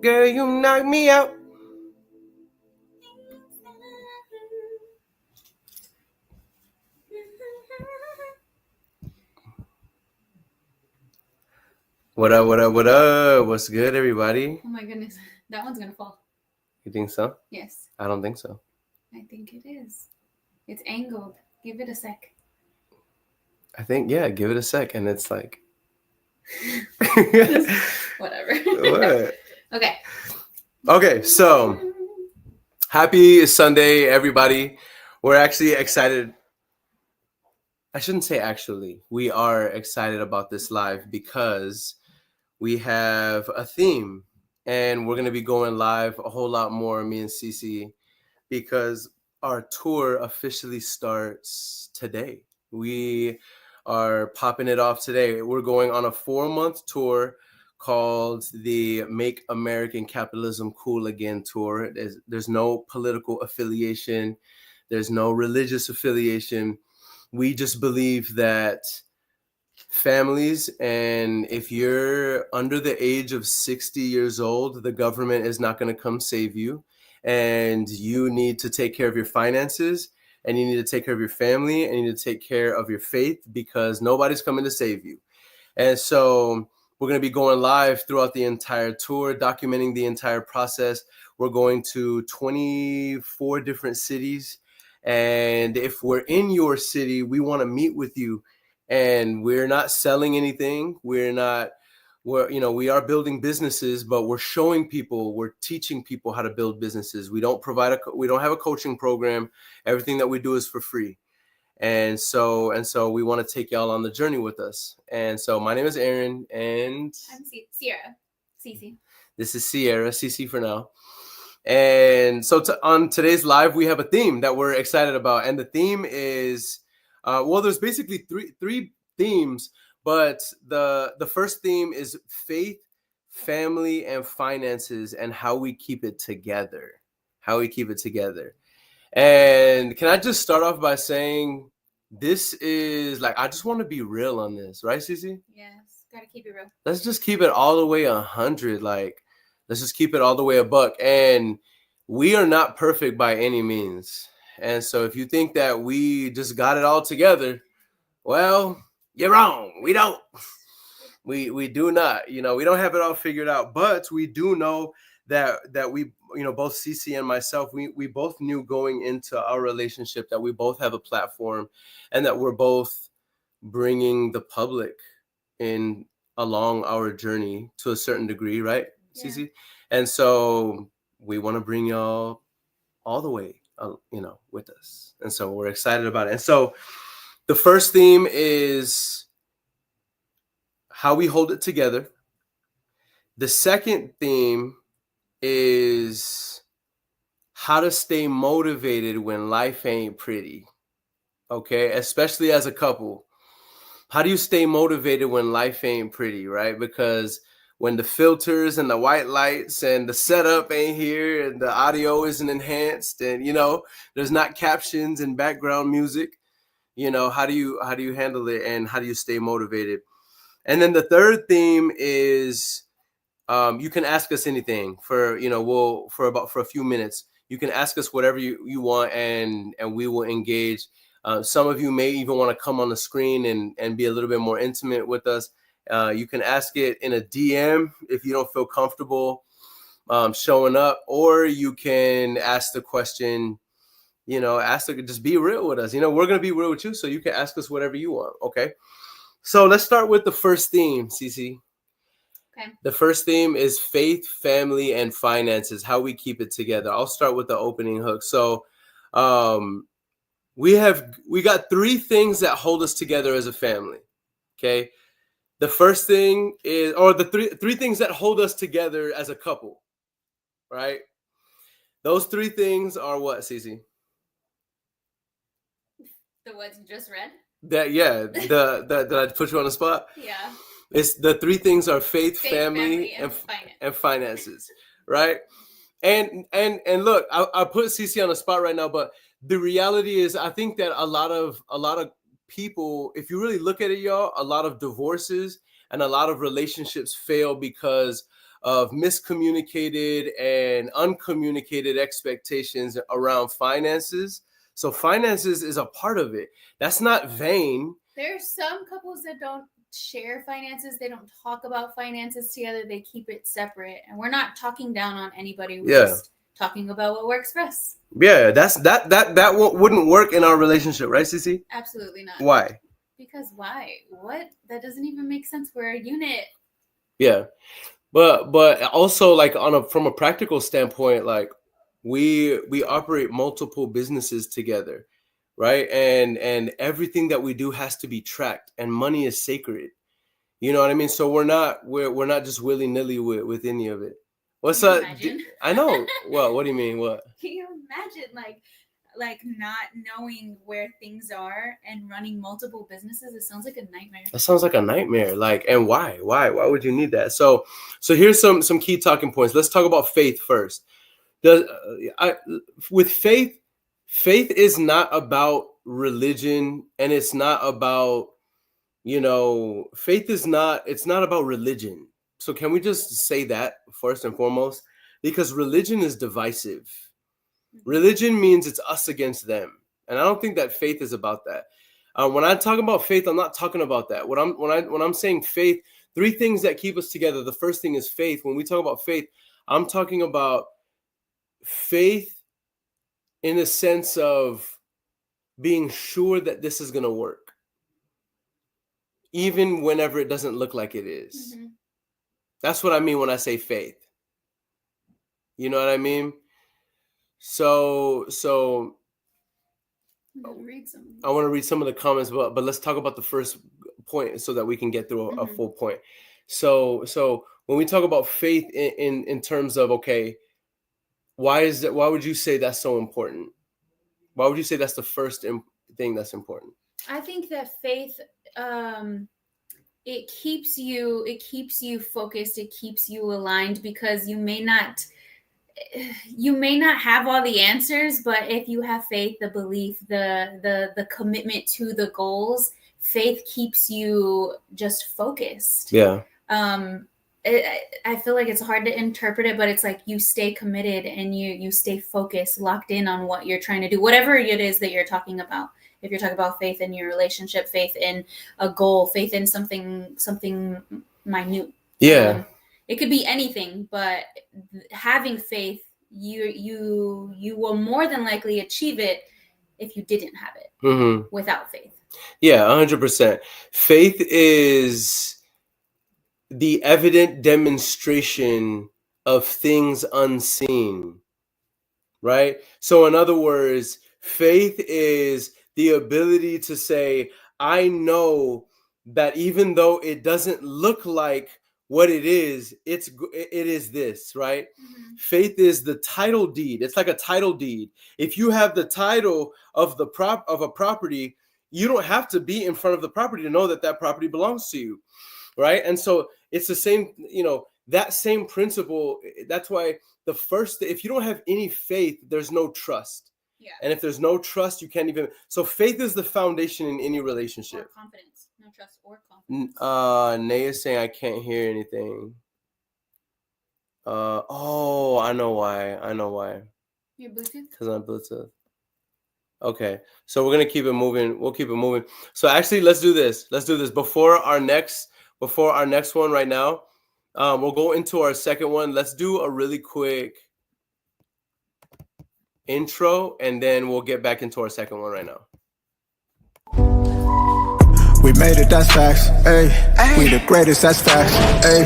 Girl, you knock me out. What up, what up, what up? What's good, everybody? Oh my goodness, that one's gonna fall. You think so? Yes, I don't think so. I think it is. It's angled. Give it a sec. I think, yeah, give it a sec. And it's like... Whatever. What? Okay. Okay, so happy Sunday, everybody. We're actually excited. I shouldn't say actually. We are excited about this live because we have a theme. And we're going to be going live a whole lot more, me and Cece, because our tour officially starts today. We are popping it off today. We're going on a 4-month tour called the Make American Capitalism Cool Again tour. There's no political affiliation. There's no religious affiliation. We just believe that families, and if you're under the age of 60 years old, the government is not going to come save you. And you need to take care of your finances, and you need to take care of your family, and you need to take care of your faith, because nobody's coming to save you. And so we're going to be going live throughout the entire tour, documenting the entire process. We're going to 24 different cities. And if we're in your city, we want to meet with you. And we're not selling anything. We are building businesses, but we're showing people, we're teaching people how to build businesses. We don't have a coaching program. Everything that we do is for free. And so we want to take y'all on the journey with us. And so my name is Aaron, and I'm Sierra. Cece. This is Sierra, Cece for now. And so on today's live, we have a theme that we're excited about. And the theme is, there's basically three themes, but the first theme is faith, family, and finances, and how we keep it together. And can I just start off by saying, this is like, I just want to be real on this, right, Cece? Yes, gotta keep it real. Let's just keep it all the way 100. Like, let's just keep it all the way a buck. And we are not perfect by any means. And so if you think that we just got it all together, well, you're wrong. We don't. We do not. We don't have it all figured out, but we do know that we, both Cece and myself, we both knew going into our relationship that we both have a platform, and that we're both bringing the public in along our journey to a certain degree, right, yeah. Cece? And so we want to bring y'all all the way, with us. And so we're excited about it. And so the first theme is how we hold it together. The second theme is how to stay motivated when life ain't pretty. Okay, especially as a couple. How do you stay motivated when life ain't pretty, right? Because when the filters and the white lights and the setup ain't here and the audio isn't enhanced and, there's not captions and background music, how do you handle it, and how do you stay motivated? And then the third theme is, you can ask us anything for a few minutes. You can ask us whatever you want, and we will engage. Some of you may even want to come on the screen and be a little bit more intimate with us. You can ask it in a DM if you don't feel comfortable showing up, or you can ask the question, just be real with us. We're going to be real with you, so you can ask us whatever you want. Okay. So let's start with the first theme, Cece. Okay. The first theme is faith, family, and finances, how we keep it together. I'll start with the opening hook. So we got 3 things that hold us together as a family. Okay. The first thing is, or the three things that hold us together as a couple, right? Those 3 things are what, Cece? The ones you just read? Did I put you on the spot? Yeah. It's the 3 things are faith, family, and finances, right? And look, I put Cece on the spot right now, but the reality is, I think that a lot of people, if you really look at it, y'all, a lot of divorces and a lot of relationships fail because of miscommunicated and uncommunicated expectations around finances. So finances is a part of it. That's not vain. There are some couples that don't share finances. They don't talk about finances together. They keep it separate. And we're not talking down on anybody. We're just talking about what works for us. Yeah, that wouldn't work in our relationship, right, Cece? Absolutely not. Why? Because why? What? That doesn't even make sense. We're a unit. Yeah. But also, like, from a practical standpoint, like we operate multiple businesses together, right? And everything that we do has to be tracked, and money is sacred. You know what I mean? So we're not just willy-nilly with any of it. What's Can you up? imagine? I know. Well, what do you mean? What? Can you imagine, like not knowing where things are and running multiple businesses? It sounds like a nightmare. That sounds like a nightmare. Like, and why? Why would you need that? So here's some key talking points. Let's talk about faith first. With faith is not about religion, and it's not about, faith is not, it's not about religion. So can we just say that first and foremost? Because religion is divisive. Religion means it's us against them. And I don't think that faith is about that. When I talk about faith, I'm not talking about that. When I'm saying faith, three things that keep us together. The first thing is faith. When we talk about faith, I'm talking about faith in a sense of being sure that this is going to work, even whenever it doesn't look like it is. Mm-hmm. That's what I mean when I say faith. You know what I mean? So I want to read some of the comments, but let's talk about the first point so that we can get through a full point. So when we talk about faith in terms of, okay, why would you say that's so important? Why would you say that's the first thing that's important? I think that faith, it keeps you focused, it keeps you aligned, because you may not have all the answers, but if you have faith, the belief, the commitment to the goals, faith keeps you just focused. Yeah. I feel like it's hard to interpret it, but it's like you stay committed and you stay focused, locked in on what you're trying to do, whatever it is that you're talking about. If you're talking about faith in your relationship, faith in a goal, faith in something minute. Yeah. It could be anything, but having faith, you will more than likely achieve it if you didn't have it without faith. Yeah, 100%. Faith is the evident demonstration of things unseen, right? So in other words, faith is the ability to say, I know that even though it doesn't look like what it is this, right? Mm-hmm. Faith is the title deed. It's like a title deed. If you have the title of a property, you don't have to be in front of the property to know that property belongs to you, right? And so it's the same, that same principle. That's why if you don't have any faith, there's no trust. Yeah. And if there's no trust, you can't even. So faith is the foundation in any relationship. Or confidence. No trust or confidence. Nay is saying I can't hear anything. I know why. Your Bluetooth? Because I'm Bluetooth. Okay, so we're gonna keep it moving. We'll keep it moving. So actually, let's do this. Before our next one right now. We'll go into our second one. Let's do a really quick intro, and then we'll get back into our second one right now. We made it, that's facts, ayy. We the greatest, that's facts, ayy.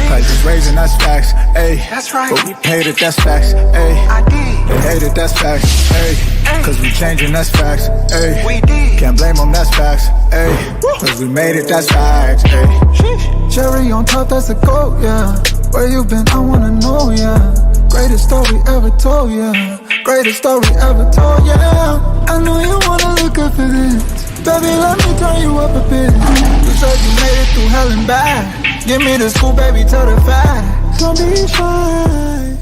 Prices raising, that's facts, ayy. That's right. But we paid it, that's facts, ayy. I did. They hate it, that's facts, ayy. Cause we changing, that's facts, ayy. We did. Can't blame them, that's facts, ayy. Cause we made it, that's facts, ayy. Cherry on top, that's a goat, yeah. Where you been, I wanna know, yeah. Greatest story ever told, yeah. Greatest story ever told, yeah. I know you wanna look up for this. Baby, let me turn you up a bit. You said you made it through hell and back. Give me the school, baby, tell the facts. Gonna be fine.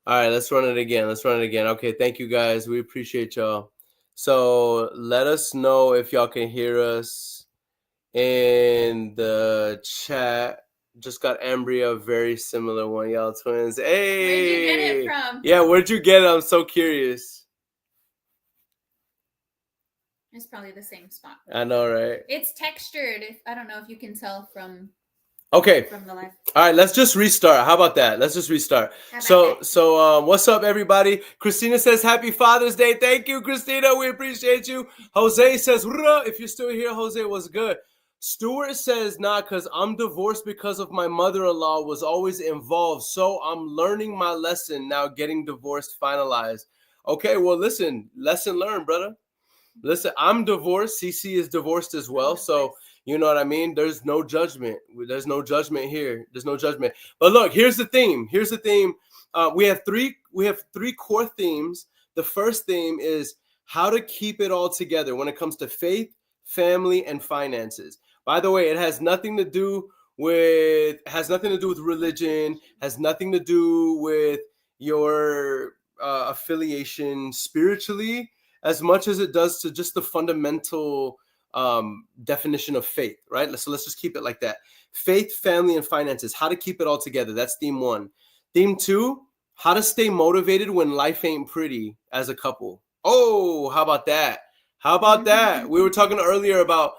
All right, let's run it again. Okay, thank you guys. We appreciate y'all. So let us know if y'all can hear us. in the chat. Just got Ambria, a very similar one. Y'all twins. Hey. Where'd you get it from? Yeah, where'd you get it? I'm so curious. It's probably the same spot. I know, right? It's textured. I don't know if you can tell from Okay. From the live. All right, let's just restart. How about that? Let's just restart. So what's up, everybody? Christina says, Happy Father's Day. Thank you, Christina. We appreciate you. Jose says, if you're still here, Jose, what's good? Stuart says, nah, because I'm divorced because of my mother-in-law was always involved. So I'm learning my lesson now, getting divorced finalized. Okay, well, listen, lesson learned, brother. Listen, I'm divorced. CC is divorced as well. So, you know what I mean? There's no judgment. There's no judgment here. There's no judgment. But look, here's the theme. Here's the theme. We have three core themes. The first theme is how to keep it all together when it comes to faith, family, and finances. By the way, it has nothing to do with religion, has nothing to do with your affiliation spiritually, as much as it does to just the fundamental definition of faith, right? So let's just keep it like that. Faith, family, and finances. How to keep it all together. That's theme one. Theme two, how to stay motivated when life ain't pretty as a couple. Oh, how about that? How about that? We were talking earlier about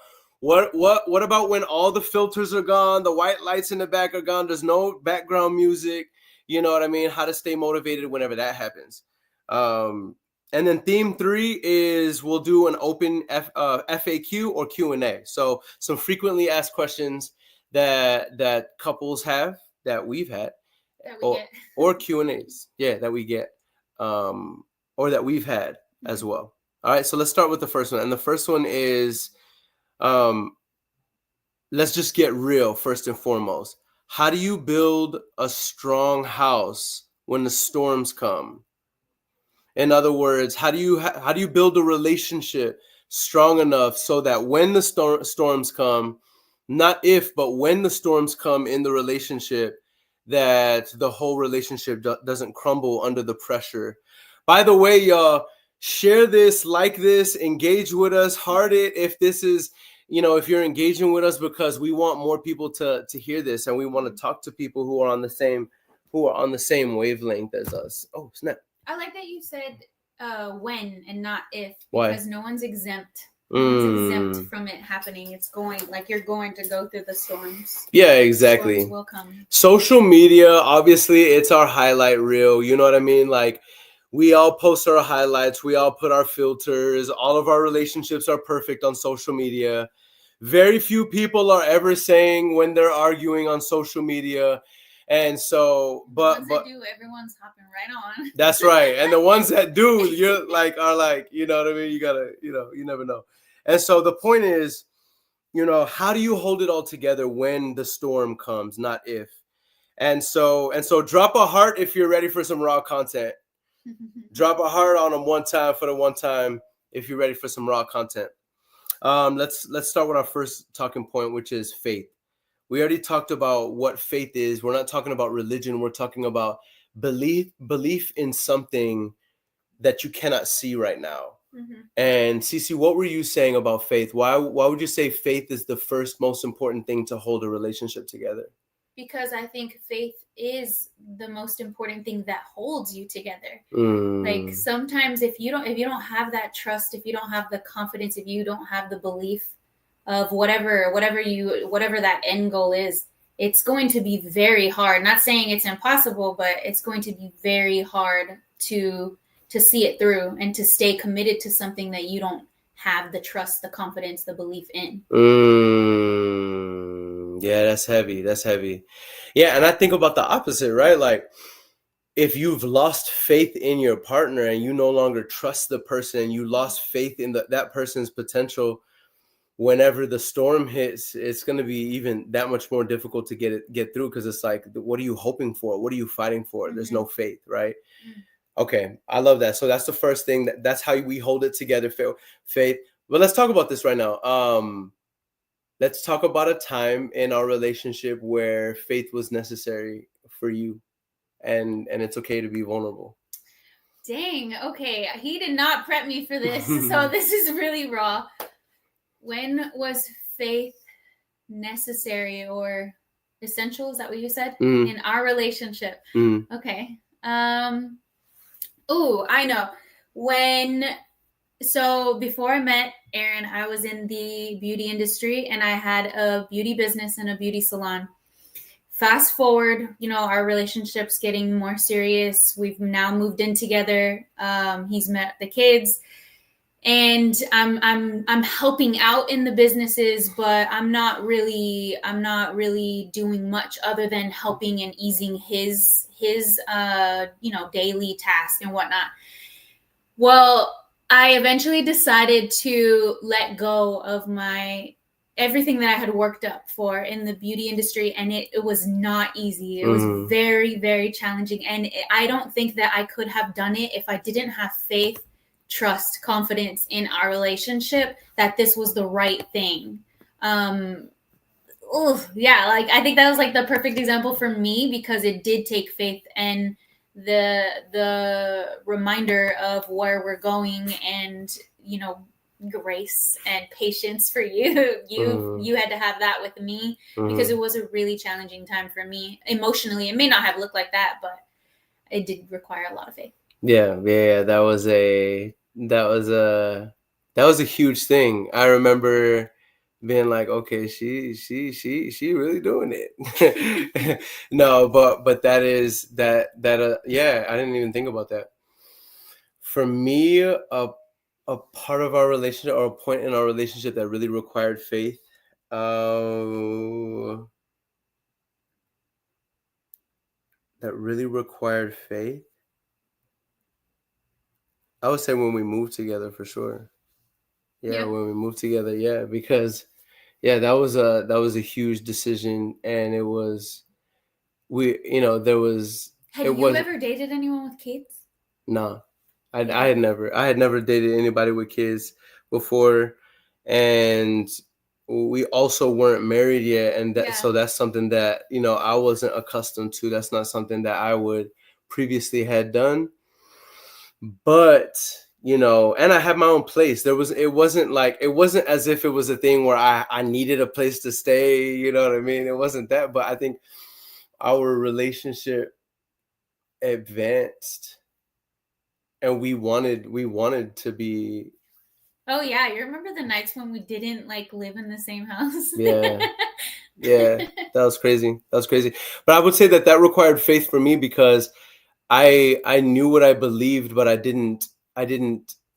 what about when all the filters are gone, the white lights in the back are gone, there's no background music, you know what I mean? How to stay motivated whenever that happens. And then theme three is we'll do an open FAQ or Q&A. So some frequently asked questions that couples have, that we've had, or Q&As, that we get, or that we've had as well. All right, so let's start with the first one. And the first one is, let's just get real first and foremost. How do you build a strong house when the storms come? In other words, how do you build a relationship strong enough so that when the storms come, not if, but when the storms come in the relationship, that the whole relationship doesn't crumble under the pressure? By the way, y'all, share this, like this, engage with us, heart it if this is, if you're engaging with us, because we want more people to hear this, and we want to talk to people who are on the same wavelength as us. Oh, snap. I like that you said when and not if, Why? because no one's exempt. No one's exempt from it happening. It's you're going to go through the storms. Yeah, exactly. The storms will come. Social media, obviously, it's our highlight reel. You know what I mean? Like, we all post our highlights. We all put our filters. All of our relationships are perfect on social media. Very few people are ever saying when they're arguing on social media. And so, but that do, everyone's hopping right on. That's right. And the ones that do, are like, you know what I mean? You gotta, you never know. And so the point is, how do you hold it all together when the storm comes, not if? And so drop a heart if you're ready for some raw content. Drop a heart on them one time if you're ready for some raw content. Let's start with our first talking point, which is faith. We already talked about what faith is. We're not talking about religion. We're talking about belief in something that you cannot see right now. Mm-hmm. And Cece, what were you saying about faith? Why would you say faith is the first most important thing to hold a relationship together? Because I think faith is the most important thing that holds you together. Like, sometimes if you don't have that trust, if you don't have the confidence, if you don't have the belief of whatever that end goal is, it's going to be very hard. Not saying it's impossible, but it's going to be very hard to see it through and to stay committed to something that you don't have the trust, the confidence, the belief in. Yeah, that's heavy. Yeah, and I think about the opposite, right? Like, if you've lost faith in your partner and you no longer trust the person, and you lost faith in that person's potential, whenever the storm hits, it's going to be even that much more difficult to get through, because it's like, what are you hoping for? What are you fighting for? Mm-hmm. There's no faith, right? Mm-hmm. Okay, I love that. So that's the first thing. That's how we hold it together, faith. But let's talk about this right now. Let's talk about a time in our relationship where faith was necessary for you, and it's okay to be vulnerable. Dang, okay. He did not prep me for this, so this is really raw. When was faith necessary or essential, is that what you said? Mm. In our relationship. Mm. Okay. I know. So before I met Aaron, I was in the beauty industry and I had a beauty business and a beauty salon. Fast forward, our relationship's getting more serious. We've now moved in together. He's met the kids, and I'm helping out in the businesses, but I'm not really doing much other than helping and easing his daily task and whatnot. Well, I eventually decided to let go of everything that I had worked up for in the beauty industry, and it was not easy. It was very, very challenging, and I don't think that I could have done it if I didn't have faith, trust, confidence in our relationship that this was the right thing. I think that was like the perfect example for me, because it did take faith and the reminder of where we're going, and grace and patience for you. You had to have that with me, because it was a really challenging time for me emotionally. It may not have looked like that, but it did require a lot of faith. Yeah, that was a huge thing. I remember being like, okay, she really doing it. No, but that is that yeah, I didn't even think about that. For me, a part of our relationship, or a point in our relationship that really required faith, I would say when we moved together, for sure. Yeah, when we moved together, yeah, because that was a huge decision, and it was there was. Have you ever dated anyone with kids? No, I had never dated anybody with kids before, and we also weren't married yet, and so that's something that I wasn't accustomed to. That's not something that I would previously had done. But and I had my own place. It wasn't as if it was a thing where I needed a place to stay, you know what I mean? It wasn't that, but I think our relationship advanced, and we wanted to be. Oh yeah, you remember the nights when we didn't live in the same house? Yeah, that was crazy. But I would say that required faith for me, because I knew what I believed, but I didn't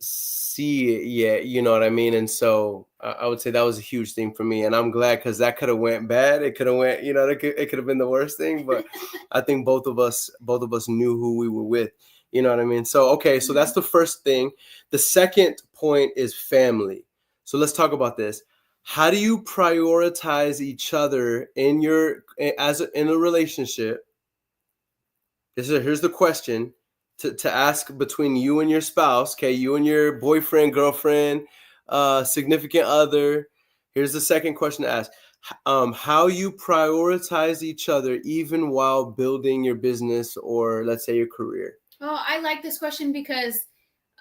see it yet. You know what I mean? And so I would say that was a huge thing for me, and I'm glad, because that could have went bad. It could have went, it could have been the worst thing. But I think both of us knew who we were with. You know what I mean? So okay, so that's the first thing. The second point is family. So let's talk about this. How do you prioritize each other in a relationship? Here's the question to ask between you and your spouse, okay? You and your boyfriend, girlfriend, significant other. Here's the second question to ask. How you prioritize each other even while building your business, or let's say your career. Oh, I like this question, because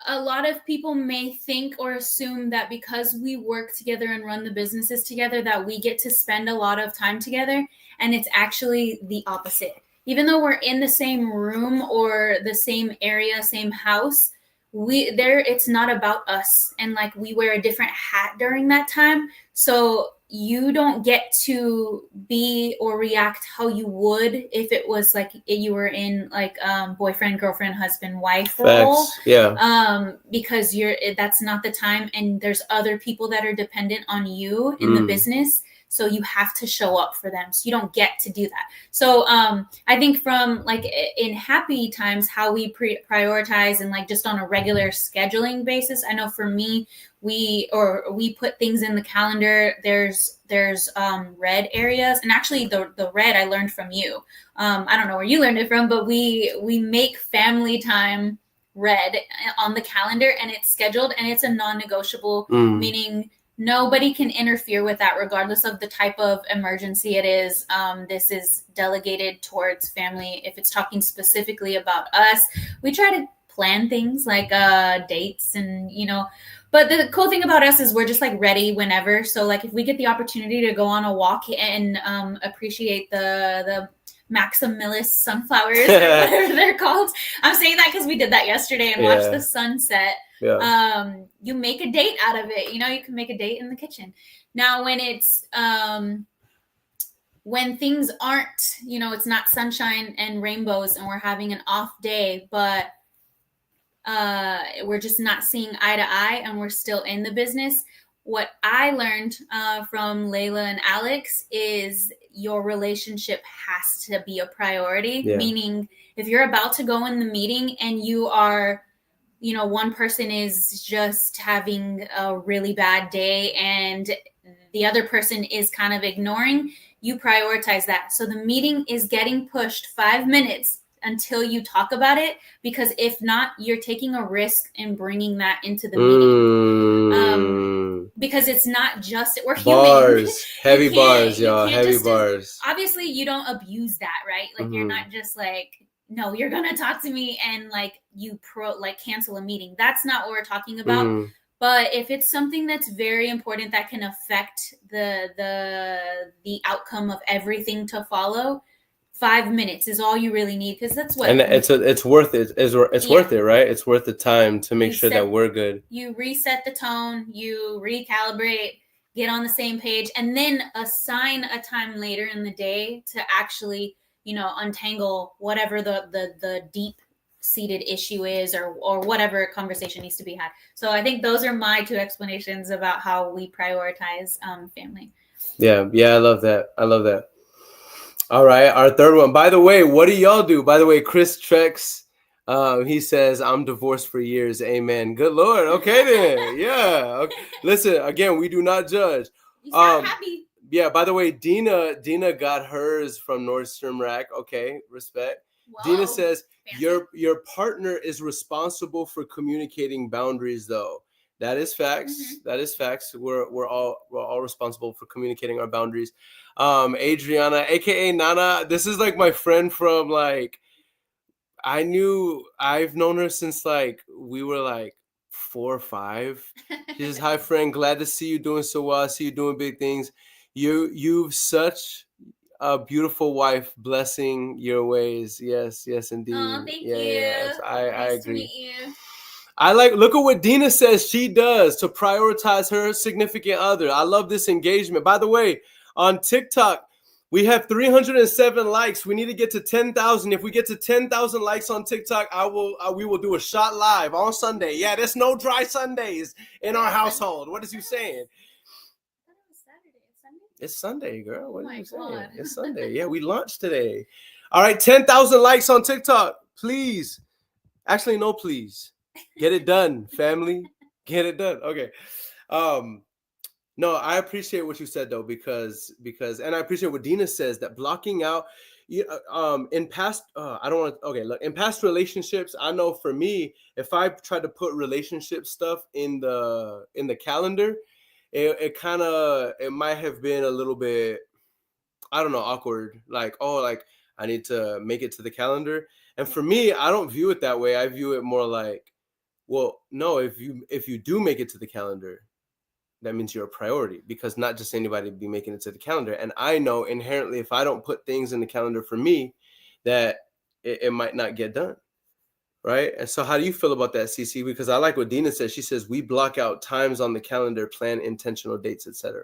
a lot of people may think or assume that because we work together and run the businesses together, that we get to spend a lot of time together. And it's actually the opposite. Even though we're in the same room or the same area, same house, it's not about us. And we wear a different hat during that time. So you don't get to be or react how you would if it was you were in boyfriend, girlfriend, husband, wife role. Yeah. Because that's not the time, and there's other people that are dependent on you in the business. So you have to show up for them. So you don't get to do that. So I think from in happy times, how we prioritize and just on a regular scheduling basis. I know for me, we put things in the calendar. There's red areas, and actually the red I learned from you. I don't know where you learned it from, but we make family time red on the calendar, and it's scheduled, and it's a non-negotiable, meaning nobody can interfere with that, regardless of the type of emergency it is. This is delegated towards family. If it's talking specifically about us, we try to plan things like dates and But the cool thing about us is we're just like ready whenever. So like if we get the opportunity to go on a walk and appreciate the Maximalist sunflowers or whatever they're called. I'm saying that because we did that yesterday and watched the sunset. Yeah. You make a date out of it. You know, you can make a date in the kitchen. Now when it's when things aren't, you know, it's not sunshine and rainbows and we're having an off day, but we're just not seeing eye to eye and we're still in the business. What I learned from Layla and Alex is your relationship has to be a priority. Yeah. Meaning if you're about to go in the meeting and you are, you know, one person is just having a really bad day and the other person is kind of ignoring, you prioritize that. So the meeting is getting pushed 5 minutes until you talk about it, because if not, you're taking a risk in bringing that into the meeting. Because it's not just, we're human. Heavy bars, y'all. Heavy bars. Obviously, you don't abuse that, right? Like you're not just like, no, you're gonna talk to me and like you cancel a meeting. That's not what we're talking about. But if it's something that's very important that can affect the outcome of everything to follow, 5 minutes is all you really need, because that's what. And it's worth it. It's worth it, right? It's worth the time to make sure that we're good. You reset the tone, you recalibrate, get on the same page, and then assign a time later in the day to actually, you know, untangle whatever the deep seated issue is or whatever conversation needs to be had. So I think those are my 2 explanations about how we prioritize family. Yeah, I love that. All right, our third one. By the way, what do y'all do? By the way, Chris Trex, he says, I'm divorced for years. Amen. Good Lord. Okay then. Yeah. Okay. Listen, again, we do not judge. You sound happy. Yeah, by the way, Dina got hers from Nordstrom Rack. Okay, respect. Whoa. Dina says, your partner is responsible for communicating boundaries, though. That is facts. That is facts. We're all responsible for communicating our boundaries. Adriana, aka Nana, this is like my friend from like, I've known her since like we were like 4 or 5. She says, hi friend, glad to see you doing so well. I see you doing big things. You've such a beautiful wife, blessing your ways. Yes, indeed. Oh, thank you. Yes, I nice agree. To meet you. Look at what Dina says she does to prioritize her significant other. I love this engagement. By the way, on TikTok, we have 307 likes. We need to get to 10,000. If we get to 10,000 likes on TikTok, we will do a shot live on Sunday. Yeah, there's no dry Sundays in our household. What is you saying? It's Sunday, girl. What are you saying? It's Sunday. Yeah, we launched today. All right, 10,000 likes on TikTok, please. Actually, no, please. Get it done, family. Get it done. Okay. No, I appreciate what you said though, because and I appreciate what Dina says, that blocking out in past in past relationships, I know for me, if I try to put relationship stuff in the calendar, it might have been a little bit, I don't know, awkward. Like, I need to make it to the calendar. And for me, I don't view it that way. I view it more like, well, no, if you do make it to the calendar, that means you're a priority, because not just anybody be making it to the calendar. And I know inherently, if I don't put things in the calendar for me, that it might not get done. Right. And so how do you feel about that, CC? Because I like what Dina says. She says we block out times on the calendar, plan intentional dates, etc.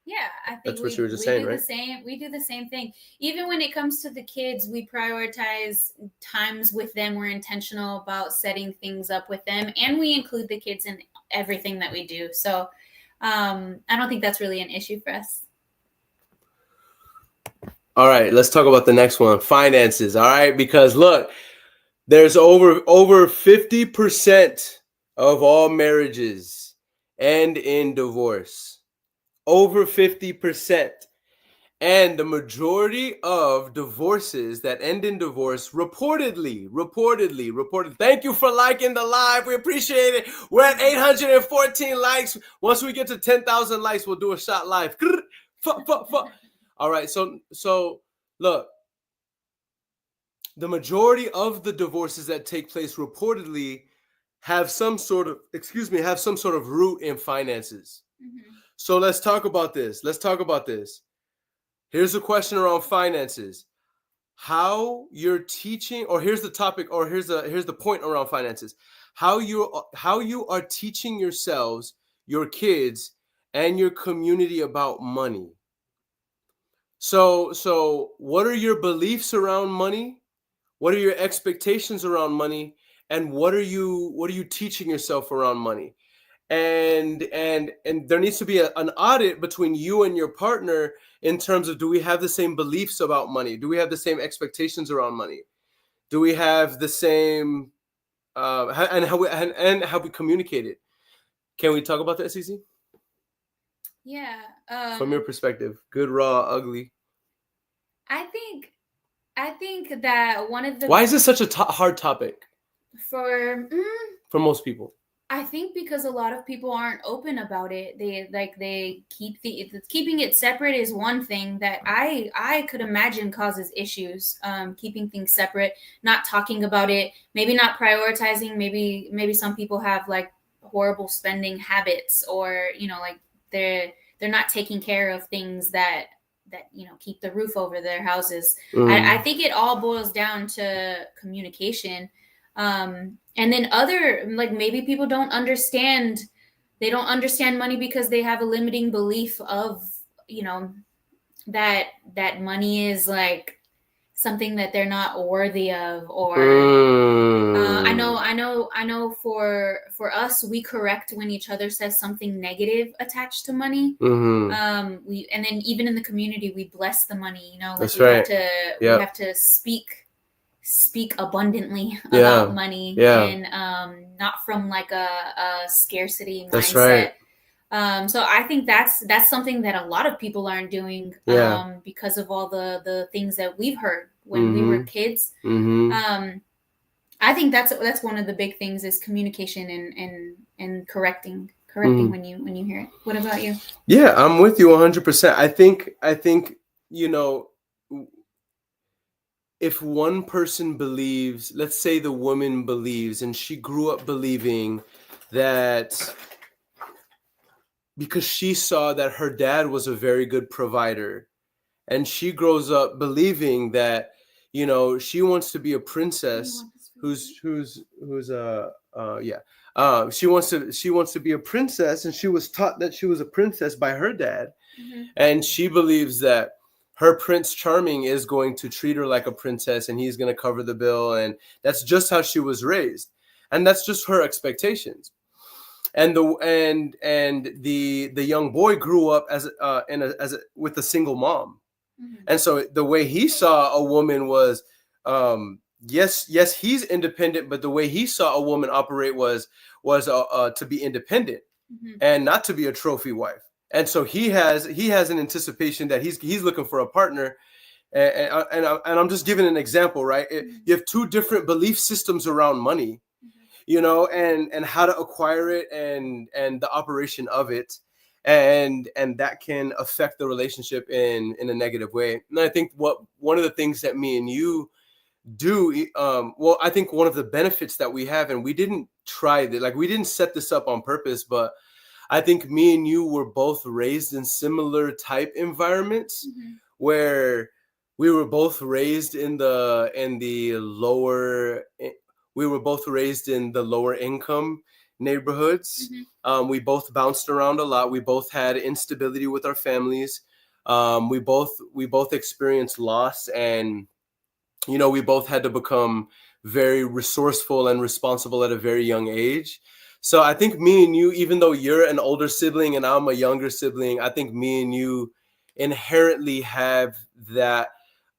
Yeah, I think that's what you were just saying, right? We do the same thing. Even when it comes to the kids, we prioritize times with them. We're intentional about setting things up with them, and we include the kids in everything that we do. So I don't think that's really an issue for us. All right, let's talk about the next one, finances. All right, because look, there's over 50% of all marriages end in divorce. Over 50%. And the majority of divorces that end in divorce reportedly. Thank you for liking the live. We appreciate it. We're at 814 likes. Once we get to 10,000 likes, we'll do a shot live. All right. So look, the majority of the divorces that take place reportedly have some sort of root in finances. Mm-hmm. So let's talk about this. Here's a question around finances. How you're teaching, or here's the topic, or here's the point around finances. How you are teaching yourselves, your kids, and your community about money. So what are your beliefs around money? What are your expectations around money? And what are you teaching yourself around money? And there needs to be an audit between you and your partner in terms of, do we have the same beliefs about money? Do we have the same expectations around money? Do we have the same and how we communicate it? Can we talk about that, Cece? Yeah. From your perspective, good, raw, ugly. I think that one of the Why is this such a hard topic for most people? I think because a lot of people aren't open about it. They keeping it separate is one thing that I could imagine causes issues. Keeping things separate, not talking about it, maybe not prioritizing. Maybe some people have like horrible spending habits, or like they're not taking care of things that keep the roof over their houses. I think it all boils down to communication. And then maybe people don't understand money because they have a limiting belief of that money is like something that they're not worthy of, or I know for us, we correct when each other says something negative attached to money. And then even in the community, we bless the money. That's right. We have to speak abundantly about money, and not from like a scarcity mindset. That's right. So I think that's something that a lot of people aren't doing because of all the things that we've heard when we were kids. I think that's one of the big things is communication and correcting when you hear it. What about you? Yeah, I'm with you 100%. I think if one person believes, let's say the woman believes, and she grew up believing that because she saw that her dad was a very good provider, and she grows up believing that she wants to be a princess she wants to be a princess, and she was taught that she was a princess by her dad. And she believes that her Prince Charming is going to treat her like a princess, and he's going to cover the bill, and that's just how she was raised, and that's just her expectations. And the young boy grew up with a single mom, and so the way he saw a woman was yes, he's independent, but the way he saw a woman operate was to be independent and not to be a trophy wife. And so he has an anticipation that he's looking for a partner, and I'm just giving an example, right? You have two different belief systems around money, and how to acquire it and the operation of it, and that can affect the relationship in a negative way. And I think one of the things that me and you do, I think one of the benefits that we have, and we didn't try that, like we didn't set this up on purpose, but I think me and you were both raised in similar type environments where we were both raised in the lower income neighborhoods. We both bounced around a lot. We both had instability with our families. We both experienced loss, and we both had to become very resourceful and responsible at a very young age. So I think me and you, even though you're an older sibling and I'm a younger sibling, I think me and you inherently have that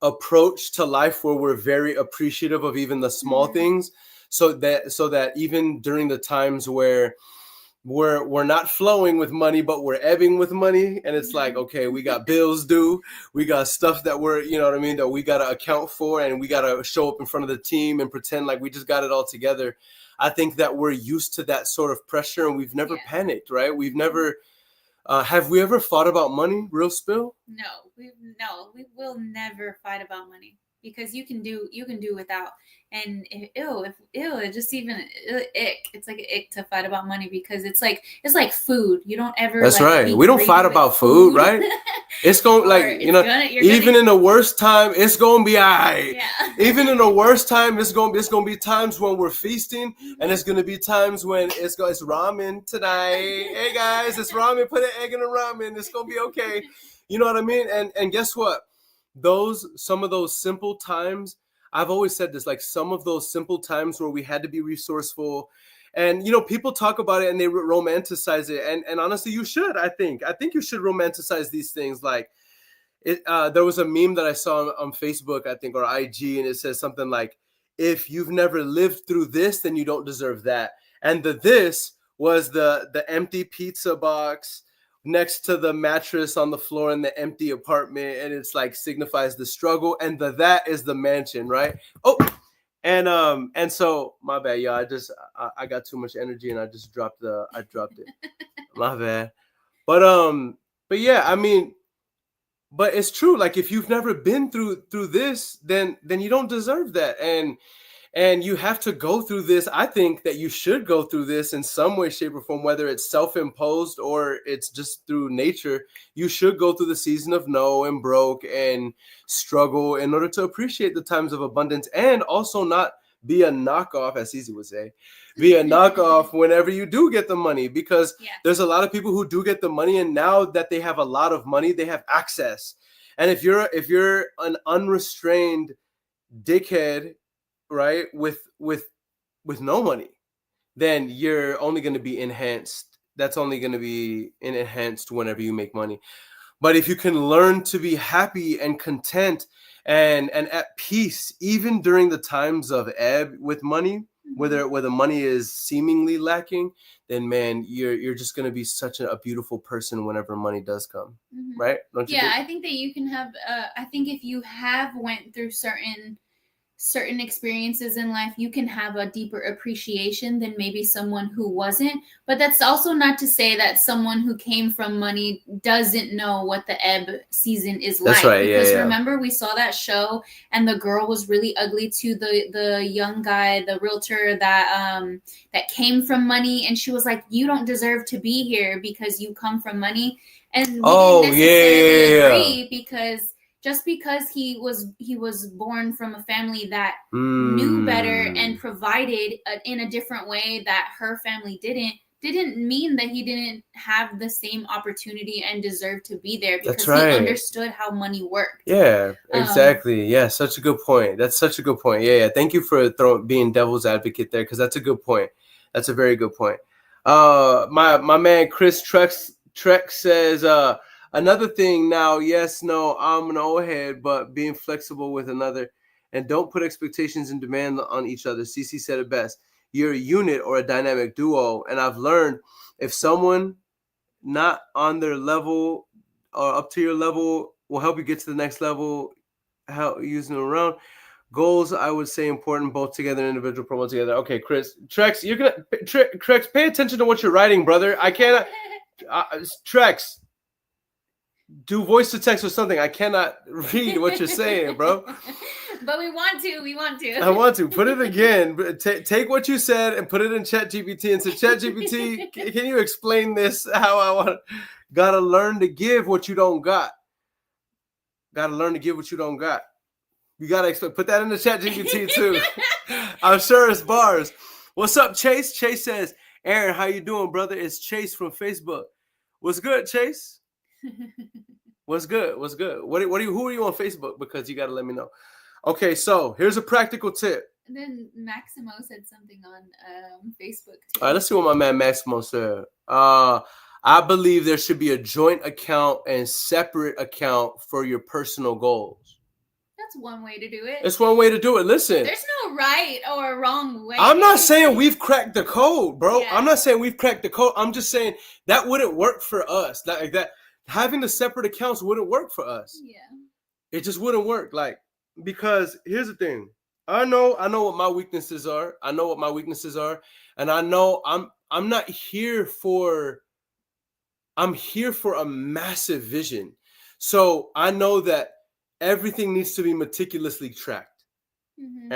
approach to life where we're very appreciative of even the small things, so that even during the times where we're not flowing with money, but we're ebbing with money, and it's like, okay, we got bills due, we got stuff that we're, that we got to account for, and we got to show up in front of the team and pretend like we just got it all together. I think that we're used to that sort of pressure, and we've never panicked, right? We've never have we ever fought about money? Real spill? No, we will never fight about money, because you can do without. And it just even ick. It's like an ick to fight about money, because it's like food. You don't ever. That's like, right. We don't fight about food, right? It's going like even in the worst time, it's gonna be alright. Yeah. Even in the worst time, it's gonna be times when we're feasting, and it's gonna be times when it's ramen tonight. Hey guys, it's ramen. Put an egg in the ramen. It's gonna be okay. You know what I mean? And guess what? Some of those simple times. I've always said this, like some of those simple times where we had to be resourceful, and people talk about it and they romanticize it, and honestly, you should. I think you should romanticize these things. Like there was a meme that I saw on Facebook, I think, or IG, and it says something like, "If you've never lived through this, then you don't deserve that." And this was the empty pizza box next to the mattress on the floor in the empty apartment, and it's like signifies the struggle, and that is the mansion, right? Oh, and so my bad, y'all. I got too much energy and I dropped it. My bad. But yeah, I mean, but it's true. Like if you've never been through this, then you don't deserve that, and you have to go through this. I think that you should go through this in some way, shape, or form, whether it's self-imposed or it's just through nature. You should go through the season of no and broke and struggle in order to appreciate the times of abundance, and also not be a knockoff, as Cece would say, be a knockoff whenever you do get the money, because there's a lot of people who do get the money, and now that they have a lot of money, they have access. And if you're an unrestrained dickhead, right, with no money, then you're only going to be enhanced. That's only going to be enhanced whenever you make money. But if you can learn to be happy and content and at peace, even during the times of ebb with money, where the money is seemingly lacking, then man, you're just going to be such a beautiful person whenever money does come, right? Don't you think? I think that you can have I think if you have went through certain experiences in life, you can have a deeper appreciation than maybe someone who wasn't. But that's also not to say that someone who came from money doesn't know what the ebb season is like. That's right. Because remember, we saw that show, and the girl was really ugly to the young guy, the realtor that came from money, and she was like, "You don't deserve to be here because you come from money." And we didn't necessarily agree, because just because he was born from a family that knew better and provided in a different way that her family didn't mean that he didn't have the same opportunity and deserve to be there, because he understood how money worked. Yeah, exactly. Yeah, such a good point. That's such a good point. Yeah. Thank you for being devil's advocate there, because that's a good point. That's a very good point. My man Chris Trek says, another thing now, yes, no, I'm an old head, but being flexible with another, and don't put expectations and demand on each other. CC said it best. You're a unit or a dynamic duo. And I've learned if someone not on their level or up to your level will help you get to the next level, how using them around. Goals, I would say, important, both together, individual, promo together. Okay, Chris. Trex, Trex, pay attention to what you're writing, brother. I cannot. Trex, do voice to text or something. I cannot read what you're saying, bro. But we want to. I want to. Put it again. Take what you said and put it in ChatGPT and say, ChatGPT, can you explain this? How I want? Gotta learn to give what you don't got. Gotta learn to give what you don't got. You gotta put that in the ChatGPT too. I'm sure it's bars. What's up, Chase? Chase says, Aaron, how you doing, brother? It's Chase from Facebook. What's good, Chase? What's good? Who are you on Facebook? Because you got to let me know. Okay, so here's a practical tip. And then Maximo said something on Facebook too. All right, let's see what my man Maximo said. I believe there should be a joint account and separate account for your personal goals. That's one way to do it. It's one way to do it. Listen. There's no right or wrong way. I'm not saying we've cracked the code, bro. Yeah. I'm not saying we've cracked the code. I'm just saying that wouldn't work for us. Like that. Having the separate accounts wouldn't work for us. Yeah. It just wouldn't work. Like, because here's the thing. I know what my weaknesses are. And I know I'm not here for I'm here for a massive vision. So I know that everything needs to be meticulously tracked. Mhm.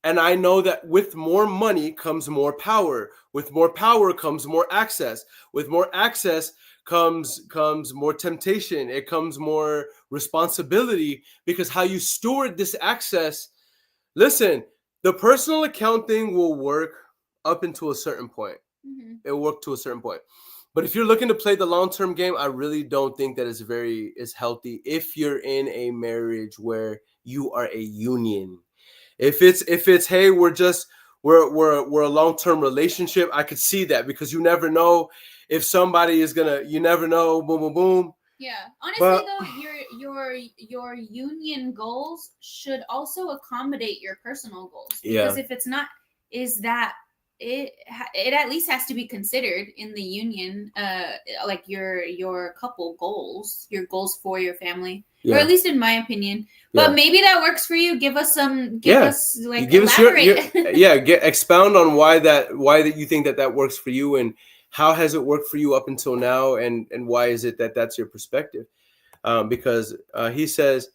And I know that with more money comes more power. With more power comes more access. With more access comes more temptation. It comes more responsibility, because how you steward this access. Listen, the personal account thing will work up until a certain point. Mhm. It'll work to a certain point. But if you're looking to play the long-term game, I really don't think that is healthy if you're in a marriage where you are a union. If it's hey, we're a long-term relationship, I could see that, because you never know if somebody is gonna, you never know, boom boom boom. Yeah. Honestly, But though, your union goals should also accommodate your personal goals, because yeah, if it's not, is that it at least has to be considered in the union, like your couple goals, your goals for your family, or yeah, at least in my opinion. yeah. But maybe that works for you. Give Yeah. us You like give us your elaborate. yeah, expound on why that you think that works for you, and how has it worked for you up until now, and why is it that that's your perspective? Because he says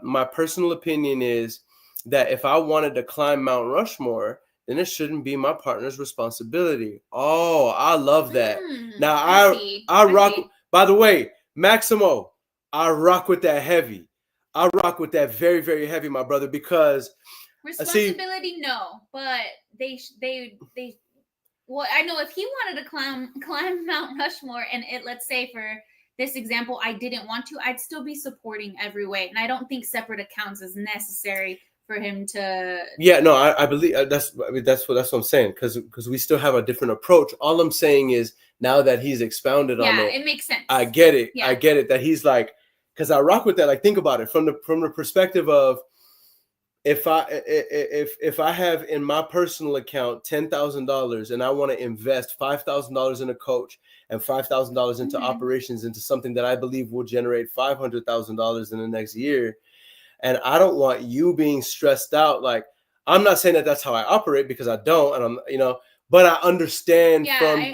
my personal opinion is that if I wanted to climb Mount Rushmore, then it shouldn't be my partner's responsibility. Oh, I love that. Now I see. I I rock. see. By the way, Maximo, I rock with that heavy. I rock with that very very heavy, my brother, because see, Responsibility, no, but they. Well, I know if he wanted to climb Mount Rushmore, and it, let's say for this example, I didn't want to, I'd still be supporting every way, and I don't think separate accounts is necessary for him to. yeah, no, I believe that's what I'm saying, because we still have a different approach. All I'm saying is, now that he's expounded on Yeah, it, it makes sense. I get it. Yeah. I get it that he's like, because I rock with that. Like, think about it from the perspective of, if I have in my personal account $10,000 and I want to invest $5,000 in a coach and $5,000 into operations, into something that I believe will generate $500,000 in the next year, and I don't want you being stressed out. Like, I'm not saying that that's how I operate, because I don't, and but I understand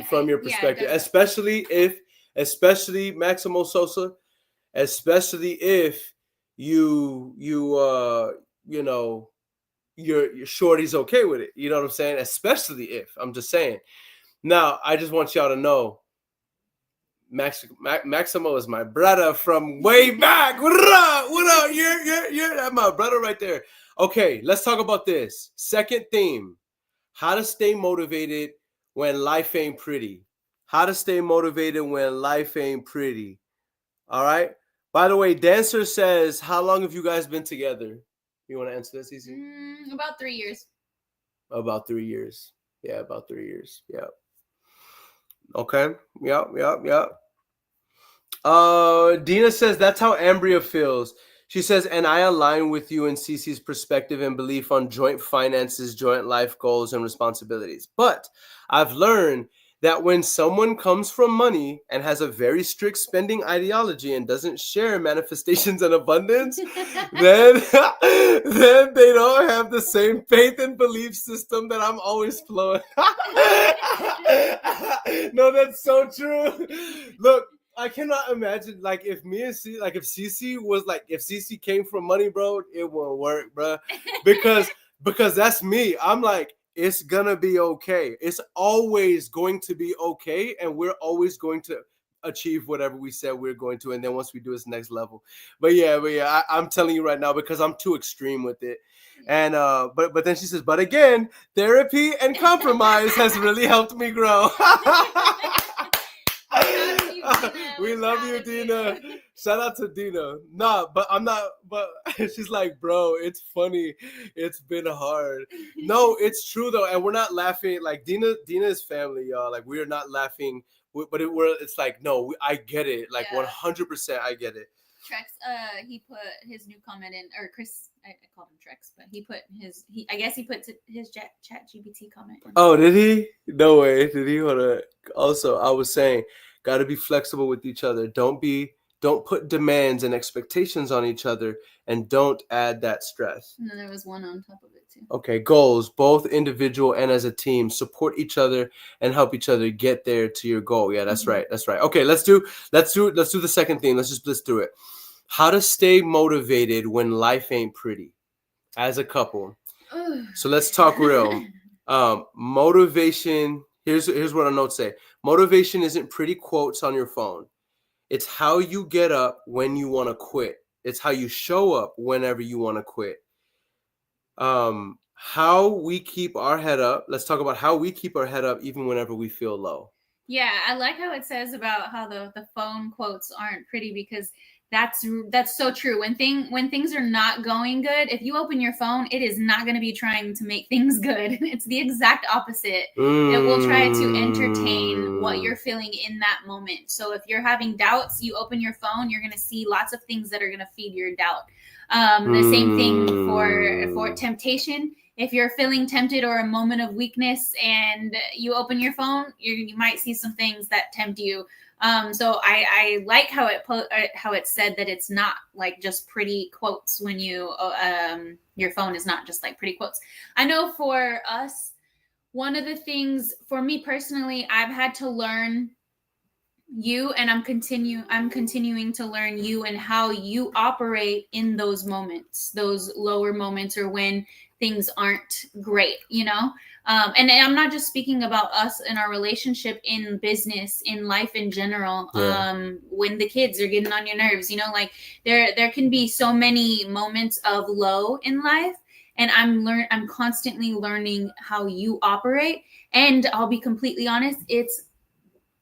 from your perspective, especially Maximo Sosa, especially if you know your shorty's okay with it. You know what I'm saying? Especially if, I'm just saying. Now, I just want y'all to know, Maximo is my brother from way back. What up? What up? You're my brother right there. Okay, let's talk about this. Second theme: how to stay motivated when life ain't pretty. How to stay motivated when life ain't pretty. All right. By the way, Dancer says, "How long have you guys been together?" You want to answer this, easy? About 3 years. About 3 years. Yeah, about 3 years. Yeah. Okay. Yep. Dina says that's how Ambria feels. She says, and I align with you and Cece's perspective and belief on joint finances, joint life goals, and responsibilities. But I've learned that when someone comes from money and has a very strict spending ideology and doesn't share manifestations and abundance, then then they don't have the same faith and belief system that I'm always flowing. No, that's so true. Look, I cannot imagine, like, if me and C, like, if Cece came from money, bro, it won't work, bro, because that's me. I'm like, it's gonna be okay. It's always going to be okay, and we're always going to achieve whatever we said we're going to, and then once we do, it's next level. But yeah, I'm telling you right now, because I'm too extreme with it. And but then she says, but again, therapy and compromise has really helped me grow. We love you, Dina. Shout out to Dina. Nah, but I'm not. But she's like, bro, it's funny. It's been hard. No, it's true though, and we're not laughing. Like, Dina is family, y'all. Like, we are not laughing, but it's like, no, I get it. Like, 100%, I get it. Trex, he put his new comment in, or Chris, I called him Trex, but he put I guess he put his chat GPT comment in. Oh, did he? No way. Did he? Hold on. Also, I was saying, got to be flexible with each other. Don't put demands and expectations on each other, and don't add that stress. And then there was one on top of it too. Okay, goals, both individual and as a team, support each other and help each other get there to your goal. Yeah, that's right. That's right. Okay, let's do the second theme. Let's do it. How to stay motivated when life ain't pretty as a couple. So let's talk real. Motivation. Here's what a note say. Motivation isn't pretty quotes on your phone. It's how you get up when you want to quit. It's how you show up whenever you want to quit. How we keep our head up. Let's talk about how we keep our head up even whenever we feel low. Yeah, I like how it says about how the phone quotes aren't pretty, because that's so true. When things are not going good, if you open your phone, it is not going to be trying to make things good. It's the exact opposite. It will try to entertain what you're feeling in that moment. So if you're having doubts, you open your phone, you're going to see lots of things that are going to feed your doubt. The same thing for temptation. If you're feeling tempted or a moment of weakness and you open your phone, you might see some things that tempt you. So I like how it said that it's not like just pretty quotes when you your phone is not just like pretty quotes. I know for us, one of the things for me personally, I've had to learn you, and I'm continuing to learn you and how you operate in those moments, those lower moments, or when things aren't great, and I'm not just speaking about us in our relationship, in business, in life in general. When the kids are getting on your nerves, like there can be so many moments of low in life, and I'm constantly learning how you operate. And I'll be completely honest, it's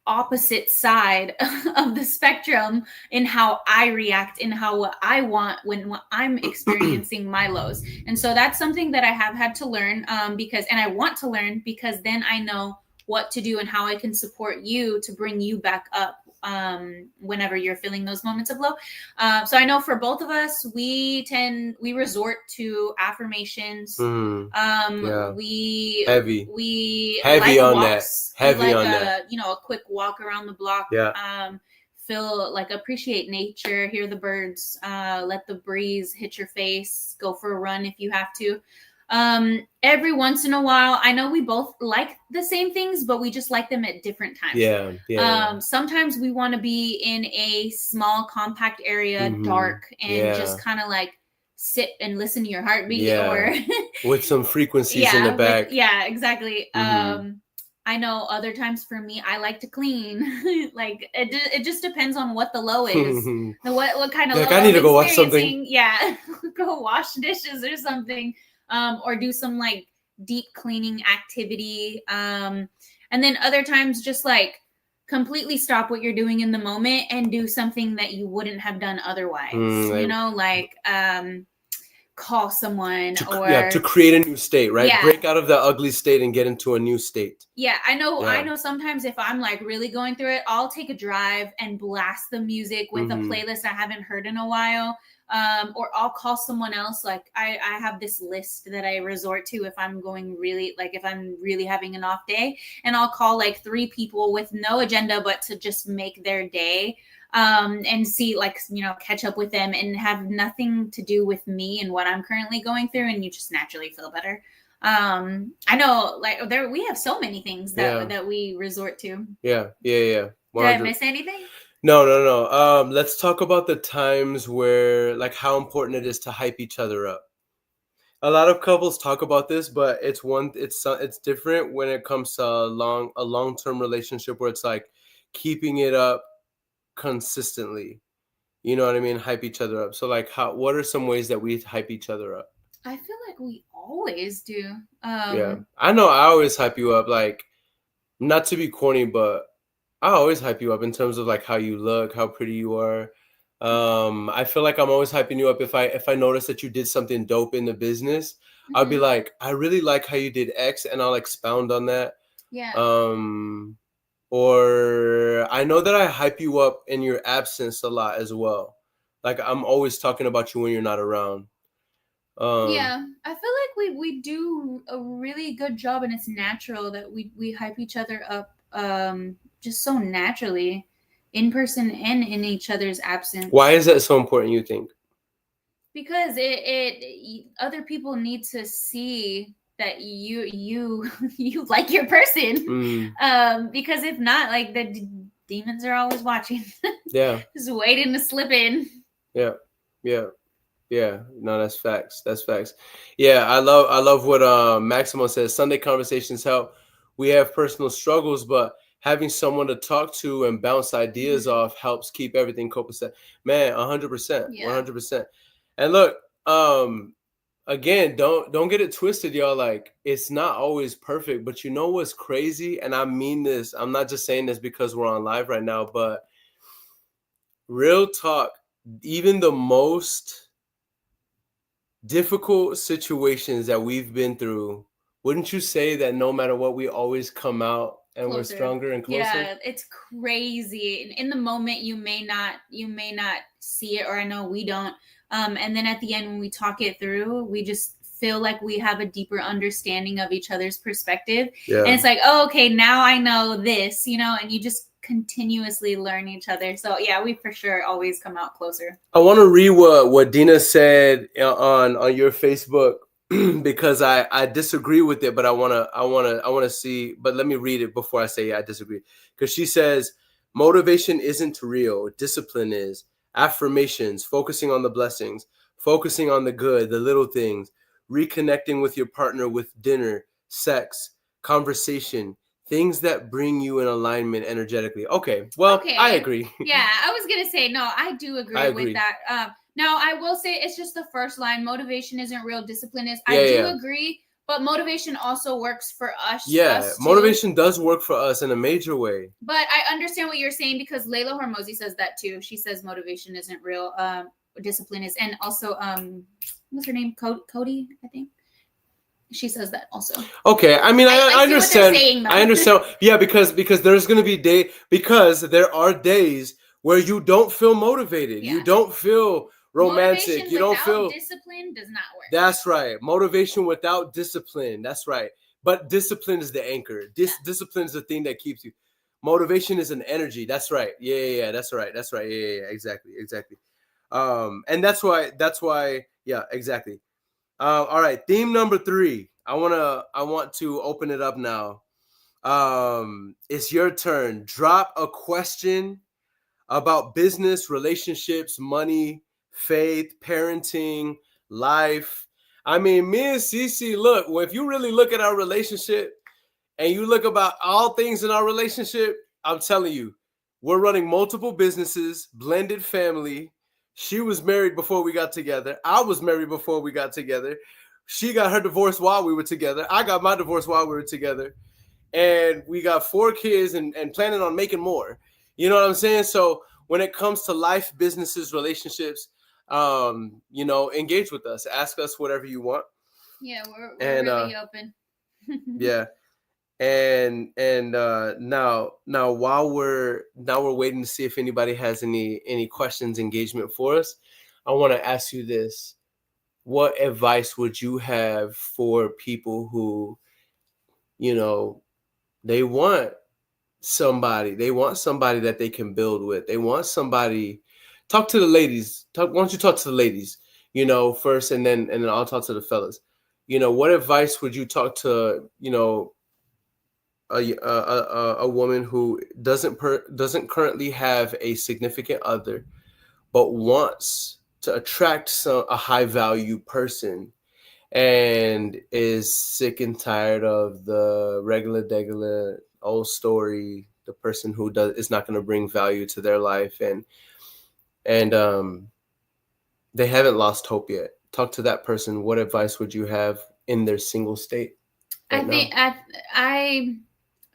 opposite side of the spectrum in how I react, in how I want when I'm experiencing my lows. And so that's something that I have had to learn, and I want to learn, because then I know what to do and how I can support you to bring you back up whenever you're feeling those moments of low. So I know for both of us, we resort to affirmations. We heavy like on walks. that. Heavy we like on that. A quick walk around the block. Feel like, appreciate nature, hear the birds, let the breeze hit your face, go for a run if you have to. Every once in a while, I know we both like the same things, but we just like them at different times. Sometimes we want to be in a small, compact area, dark, and just kind of like sit and listen to your heartbeat, or with some frequencies in the back. Exactly. I know other times for me, I like to clean. Like it just depends on what the low is. What kind of low I need to go wash something. Yeah, go wash dishes or something, or do some like deep cleaning activity. And then other times, just like completely stop what you're doing in the moment and do something that you wouldn't have done otherwise. Call someone to create a new state, right? Break out of the ugly state and get into a new state. I know sometimes if I'm like really going through it, I'll take a drive and blast the music with a playlist I haven't heard in a while, or I'll call someone else. Like I have this list that I resort to if I'm going really, like if I'm really having an off day, and I'll call like 3 people with no agenda but to just make their day. And see, like, catch up with them and have nothing to do with me and what I'm currently going through, and you just naturally feel better. I know, like, we have so many things that we resort to. Yeah. Did I miss anything? No. Let's talk about the times where, like, how important it is to hype each other up. A lot of couples talk about this, but it's different when it comes to a long-term relationship, where it's like keeping it up consistently. You know what I mean? Hype each other up. So like, what are some ways that we hype each other up? I feel like we always do. I know I always hype you up, like, not to be corny, but I always hype you up in terms of like how you look, how pretty you are. I feel like I'm always hyping you up if I notice that you did something dope in the business. I'll be like, I really like how you did X, and I'll expound on that. Or I know that I hype you up in your absence a lot as well. Like, I'm always talking about you when you're not around. I feel like we do a really good job, and it's natural that we hype each other up just so naturally, in person and in each other's absence. Why is that so important, you think? Because it other people need to see that you like your person. Because if not, like, the demons are always watching. Yeah. Just waiting to slip in. Yeah. Yeah. Yeah. No, that's facts. That's facts. Yeah, I love what Maximo says. Sunday conversations help. We have personal struggles, but having someone to talk to and bounce ideas Mhm. off helps keep everything copacetic. Man, 100%. Yeah. 100%. And look, again, don't get it twisted, y'all. Like, it's not always perfect, but you know what's crazy? And I mean this. I'm not just saying this because we're on live right now, but real talk, even the most difficult situations that we've been through, wouldn't you say that no matter what, we always come out and we're Closer. stronger and closer? Yeah, it's crazy. In the moment, you may not see it, or I know we don't. And then at the end, when we talk it through, we just feel like we have a deeper understanding of each other's perspective. Yeah. And it's like, oh, okay, now I know this, and you just continuously learn each other. So yeah, we for sure always come out closer. I want to read what Dina said on your Facebook because I disagree with it, but I want to see. But let me read it before I say I disagree. Because she says motivation isn't real, discipline is. Affirmations, focusing on the blessings, focusing on the good, the little things, reconnecting with your partner with dinner, sex, conversation, things that bring you in alignment energetically. Okay, well, Okay. I agree. Yeah, I was gonna say no. I do agree, I agree. with that. Now I will say it's just the first line. Motivation isn't real. Discipline is. Yeah, I do yeah. agree, but motivation also works for us. Yeah, us too. motivation does work for us in a major way. But I understand what you're saying because Layla Hormozy says that too. She says motivation isn't real. Discipline is, and also what's her name? Cody, I think. She says that also. Okay, I mean, I see what they're understand. saying, though. I understand. Yeah, because there's gonna be because there are days where you don't feel motivated. Yeah. You don't feel romantic. Motivation You don't without feel discipline does not work. That's right. Motivation without discipline. That's right. But discipline is the anchor. Discipline is the thing that keeps you. Motivation is an energy. That's right. Yeah. That's right. Yeah. Exactly. And that's why. Yeah, exactly. All right. Theme number 3. I want to open it up now. It's your turn. Drop a question about business, relationships, money, faith, parenting, life. I mean, me and Cece, look, if you really look at our relationship and you look about all things in our relationship, I'm telling you, we're running multiple businesses, blended family. She was married before we got together. I was married before we got together. She got her divorce while we were together. I got my divorce while we were together. And we got 4 kids and planning on making more. You know what I'm saying? So when it comes to life, businesses, relationships, engage with us. Ask us whatever you want. Yeah, we're really open. Yeah. And now while we're waiting to see if anybody has any questions, engagement for us, I want to ask you this. What advice would you have for people who, they want somebody that they can build with? They want somebody. Talk to the ladies. Why don't you talk to the ladies, first, and then I'll talk to the fellas. What advice would you talk to, a woman who doesn't currently have a significant other, but wants to attract a high value person, and is sick and tired of the regular old story, the person who is not going to bring value to their life, and they haven't lost hope yet. Talk to that person. What advice would you have in their single state right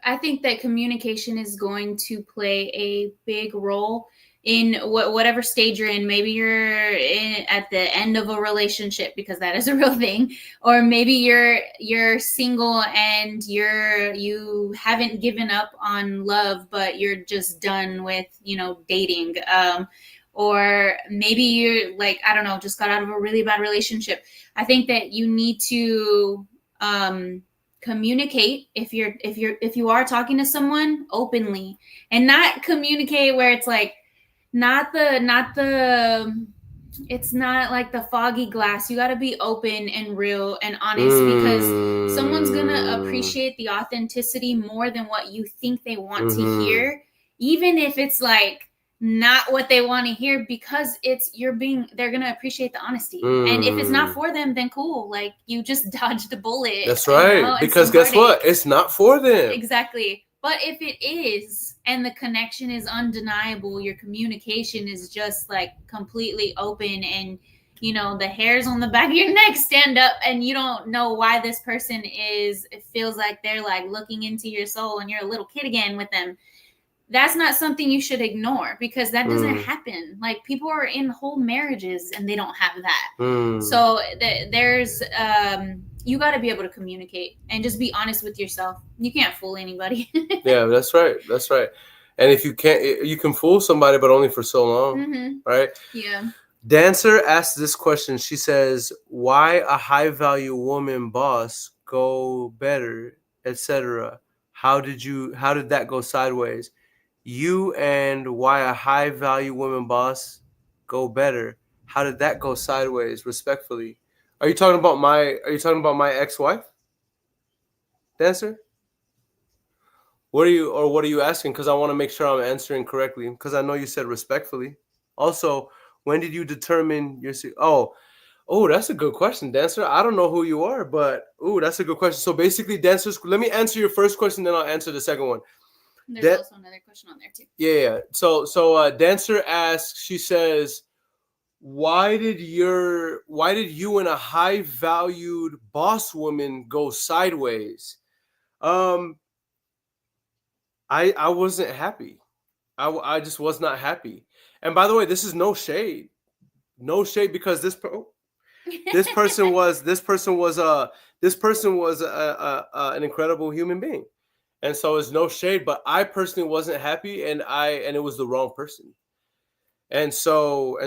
I think that communication is going to play a big role in whatever stage you're in. Maybe you're at the end of a relationship, because that is a real thing, or maybe you're single and you haven't given up on love, but you're just done with dating. Or maybe you're like, I don't know, just got out of a really bad relationship. I think that you need to communicate if you are talking to someone openly, and not communicate where it's like it's not like the foggy glass. You got to be open and real and honest, because someone's gonna appreciate the authenticity more than what you think they want to hear, even if it's like not what they want to hear, because they're going to appreciate the honesty. And if it's not for them, then cool. Like, you just dodged a bullet. That's right. Because guess what? It's not for them. Exactly. But if it is, and the connection is undeniable, your communication is just like completely open, and the hairs on the back of your neck stand up, and you don't know why this person it feels like they're like looking into your soul, and you're a little kid again with them. That's not something you should ignore, because that doesn't happen. Like, people are in whole marriages and they don't have that. So there's you got to be able to communicate and just be honest with yourself. You can't fool anybody. Yeah, that's right. And if you can't, you can fool somebody, but only for so long, right? Yeah. Dancer asked this question. She says, why a high value woman boss go better, etc.? How did that go sideways? You and why a high value woman boss go better. How did that go sideways, respectfully? Are you talking about my ex-wife? Dancer? What are you asking? Because I want to make sure I'm answering correctly. Because I know you said respectfully. Also, when did you determine your? Oh, that's a good question, Dancer. I don't know who you are, but that's a good question. So basically, Dancers, let me answer your first question, then I'll answer the second one. There's also another question on there too. Yeah. So Dancer asks. She says, why did you and a high valued boss woman go sideways? I wasn't happy. I just was not happy. And by the way, this is no shade, because this person was an incredible human being, and so it's no shade. But I personally wasn't happy, and it was the wrong person, and so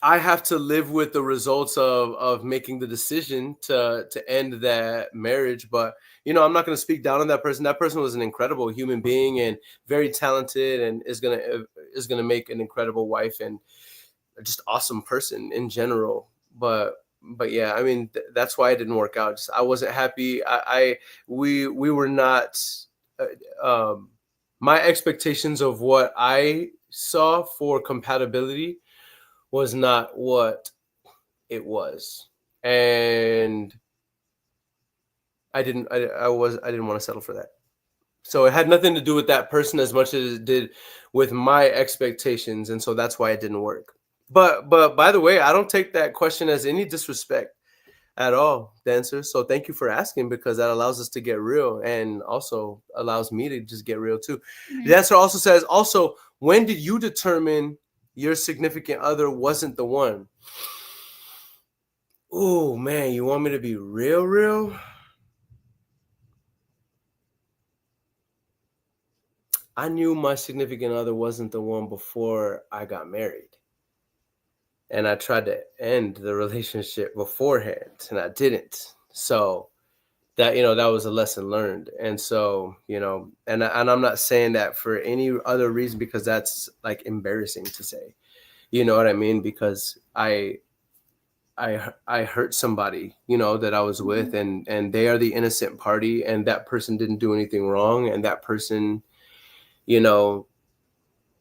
I have to live with the results of making the decision to end that marriage. But I'm not going to speak down on that person. That person was an incredible human being and very talented, and is gonna make an incredible wife and just awesome person in general. But yeah, I mean, that's why it didn't work out. I wasn't happy. We were not. My expectations of what I saw for compatibility was not what it was, and I didn't want to settle for that. So it had nothing to do with that person as much as it did with my expectations, and so that's why it didn't work. But by the way, I don't take that question as any disrespect at all, Dancer. So thank you for asking, because that allows us to get real, and also allows me to just get real too. Dancer also says, when did you determine your significant other wasn't the one? Oh man, you want me to be real? I knew my significant other wasn't the one before I got married. And I tried to end the relationship beforehand, and I didn't. So that was a lesson learned. And so and I'm not saying that for any other reason, because that's like embarrassing to say. You know what I mean? Because I hurt somebody, that I was with, and they are the innocent party, and that person didn't do anything wrong, and that person,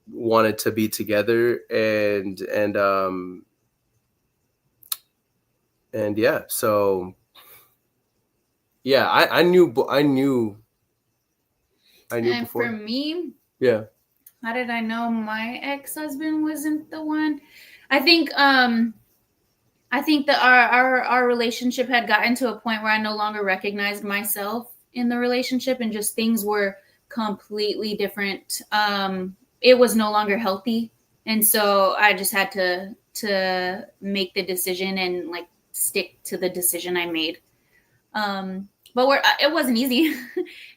wanted to be together, and yeah, so yeah, I knew and before. For me, yeah. How did I know my ex-husband wasn't the one? I think that our relationship had gotten to a point where I no longer recognized myself in the relationship, and just things were completely different. It was no longer healthy, and so I just had to make the decision and like stick to the decision I made. But it wasn't easy.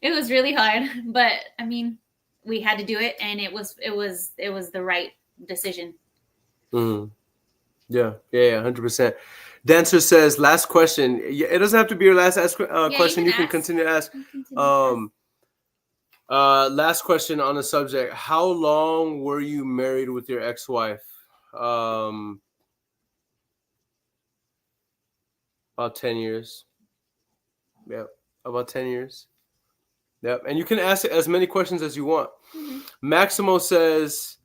It was really hard, but I mean, we had to do it, and it was the right decision. Mm-hmm. Yeah, 100%. Dancer says, last question. It doesn't have to be your last question. You can continue to ask. Last question on the subject. How long were you married with your ex-wife? About 10 years. Yep, about 10 years. Yep, and you can ask as many questions as you want. Maximo says,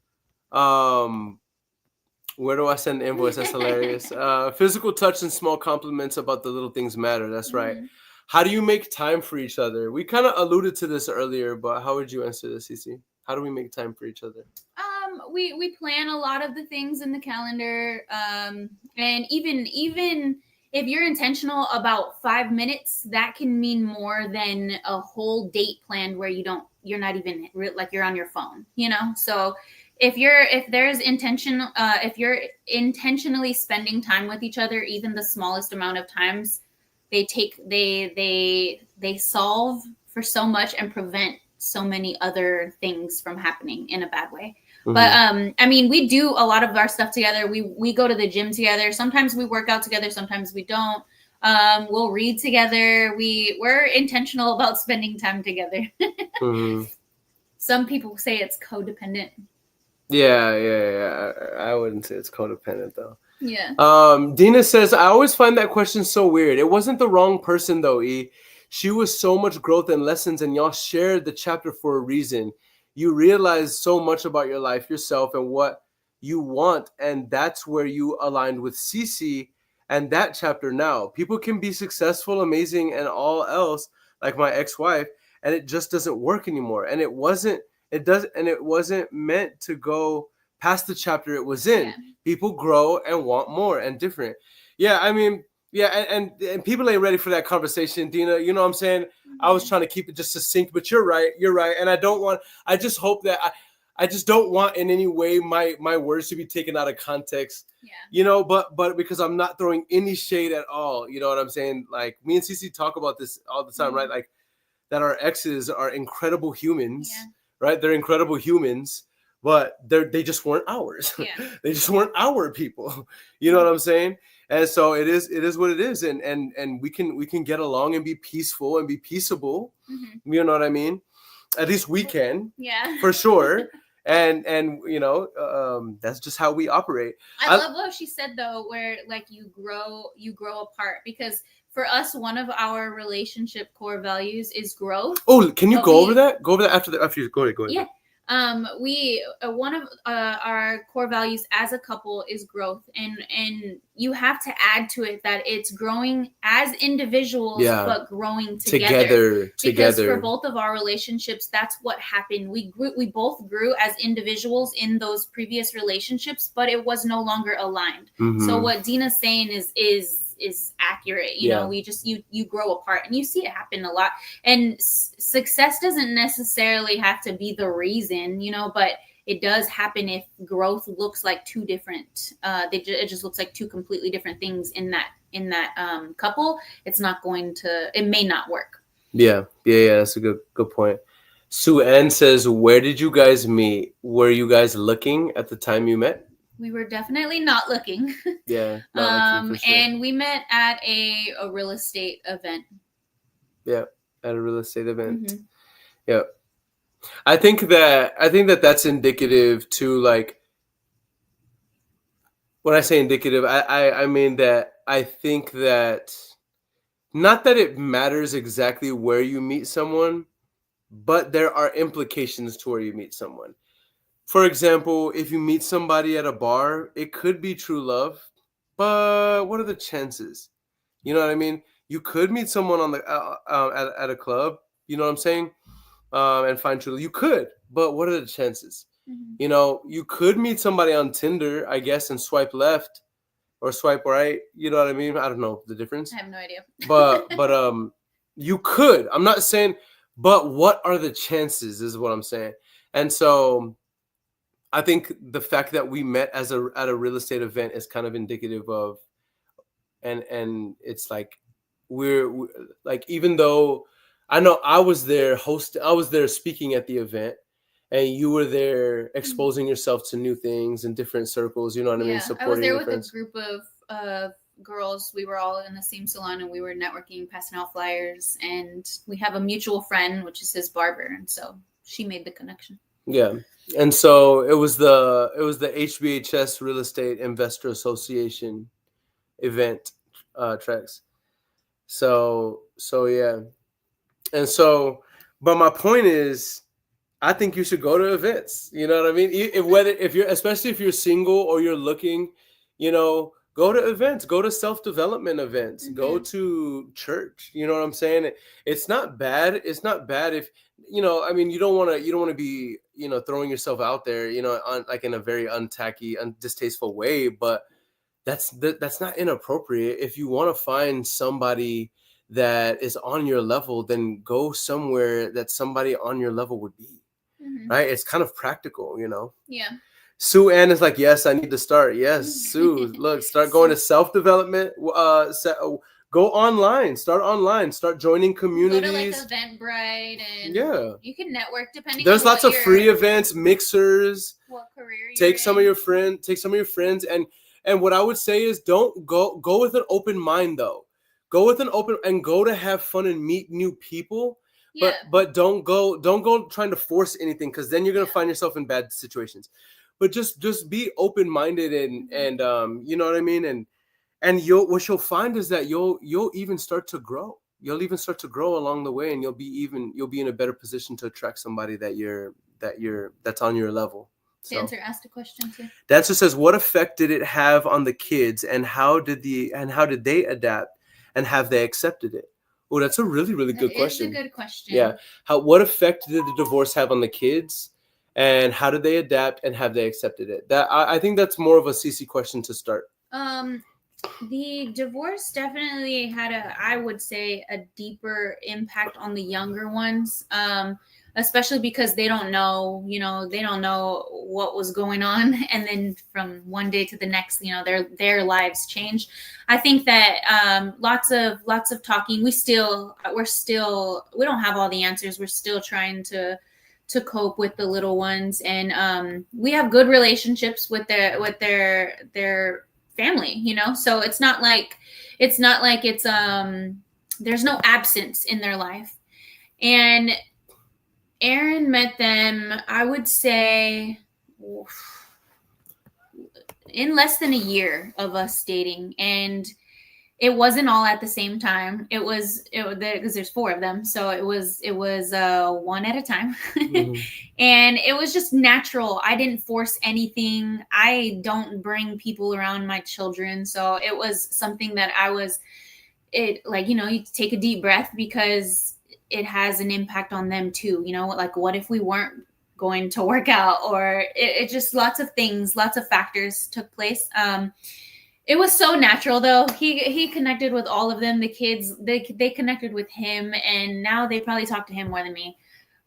Where do I send the invoice? That's hilarious. Physical touch and small compliments about the little things matter. That's right. Mhm. How do you make time for each other? We kind of alluded to this earlier, but how would you answer this, Cece? How do we make time for each other? We plan a lot of the things in the calendar, and even if you're intentional about 5 minutes, that can mean more than a whole date planned where you're not even like you're on your phone, you know. So if there's intention, if you're intentionally spending time with each other, even the smallest amount of times, they solve for so much and prevent so many other things from happening in a bad way. Mhm. But I mean, we do a lot of our stuff together. We go to the gym together. Sometimes we work out together, sometimes we don't. We'll read together. We're intentional about spending time together. Mhm. Some people say it's codependent. Yeah. I wouldn't say it's codependent though. Yeah. Dina says, I always find that question so weird. It wasn't the wrong person though, E. She was so much growth and lessons, and y'all shared the chapter for a reason. You realized so much about your life, yourself, and what you want, and that's where you aligned with Cece and that chapter now. People can be successful, amazing, and all else, like my ex-wife, and it just doesn't work anymore. And it wasn't meant to go past the chapter it was in. Yeah. People grow and want more and different. Yeah, I mean, yeah, and people ain't ready for that conversation, Dina. You know what I'm saying? I was trying to keep it just succinct, but you're right. And I just hope that I just don't want in any way my words to be taken out of context. Yeah. You know, but because I'm not throwing any shade at all. You know what I'm saying? Like me and Cece talk about this all the time, right? Like that our exes are incredible humans, right? They're incredible humans, but they just weren't ours. Yeah. They just weren't our people. You know what I'm saying? And so it is what it is, and we can get along and be peaceful and be peaceable. Mm-hmm. You know what I mean? At least we can. Yeah. For sure. And you know, that's just how we operate. I love what she said though, where like you grow apart, because for us, one of our relationship core values is growth. Oh, can you go over that? Go over that after you go ahead. Yeah. One of our core values as a couple is growth, and you have to add to it that it's growing as individuals, but growing together. Because for both of our relationships, that's what happened. We both grew as individuals in those previous relationships, but it was no longer aligned. Mm-hmm. So what Dina's saying is accurate. You know, we just you grow apart, and you see it happen a lot. And success doesn't necessarily have to be the reason, you know, but it does happen if growth looks like two different it just looks like two completely different things in that couple. It may not work. Yeah, that's a good point. Sue Ann says, where did you guys meet? Were you guys looking at the time you met? We were definitely not looking. Yeah, not looking for sure. And we met at a real estate event. Yeah, at a real estate event. Mm-hmm. Yeah. I think that that's indicative to, like, when I say indicative, I mean that I think that not that it matters exactly where you meet someone, but there are implications to where you meet someone. For example, if you meet somebody at a bar, it could be true love, but what are the chances? You know what I mean? You could meet someone on the at a club, you know what I'm saying, and find true love. You could, but what are the chances? Mm-hmm. You know, you could meet somebody on Tinder, I guess, and swipe left or swipe right. You know what I mean? I don't know the difference. I have no idea. but you could. I'm not saying, but what are the chances is what I'm saying. And so I think the fact that we met at a real estate event is kind of indicative of, and it's like we're like, even though I know I was there speaking at the event, and you were there exposing yourself to new things in different circles. You know what I mean? I was there with a group of girls. We were all in the same salon, and we were networking, passing out flyers, and we have a mutual friend, which is his barber, and so she made the connection. Yeah. And so it was the HBHS Real Estate Investor Association event, Trex. So yeah. And so, but my point is, I think you should go to events. You know what I mean? If you're, especially if you're single or you're looking, go to events, go to self-development events, go to church. You know what I'm saying? It's not bad. It's not bad if, I mean, you don't want to be, throwing yourself out there, like in a very untacky, distasteful way, but that's not inappropriate. If you want to find somebody that is on your level, then go somewhere that somebody on your level would be. Right? It's kind of practical, Yeah. Sue Ann is like, yes, I need to start. Yes, Sue, look, start going to self-development. Go online. Start joining communities. Go to like Eventbrite, and you can network depending. There's on lots of free events, mixers. What career? Take some of your friends, and what I would say is don't go with an open mind though. Go with an open and go to have fun and meet new people. Yeah. But don't go trying to force anything, because then you're gonna find yourself in bad situations. But just be open minded and you know what I mean, and what you'll find is that you'll even start to grow. You'll even start to grow along the way, and you'll be in a better position to attract somebody that's on your level. So, Dancer asked a question too. Dancer says, "What effect did it have on the kids, and how did they adapt, and have they accepted it?" Oh, that's a really, really good question. It's a good question. Yeah. What effect did the divorce have on the kids, and how did they adapt, and have they accepted it? I think that's more of a CC question to start. The divorce definitely had I would say, a deeper impact on the younger ones. Especially because they don't know what was going on, and then from one day to the next, their lives change. I think that lots of talking. We don't have all the answers. We're still trying to cope with the little ones, and we have good relationships with their family. So it's not like it's there's no absence in their life. And Aaron met them, I would say, in less than a year of us dating, and it wasn't all at the same time. It was because there's 4 of them, so it was one at a time. Mm-hmm. And it was just natural. I didn't force anything. I don't bring people around my children, so it was something that you take a deep breath, because it has an impact on them too. Like, what if we weren't going to work out, or it just lots of things, lots of factors took place. It was so natural though. He connected with all of them. The kids, they connected with him, and now they probably talk to him more than me.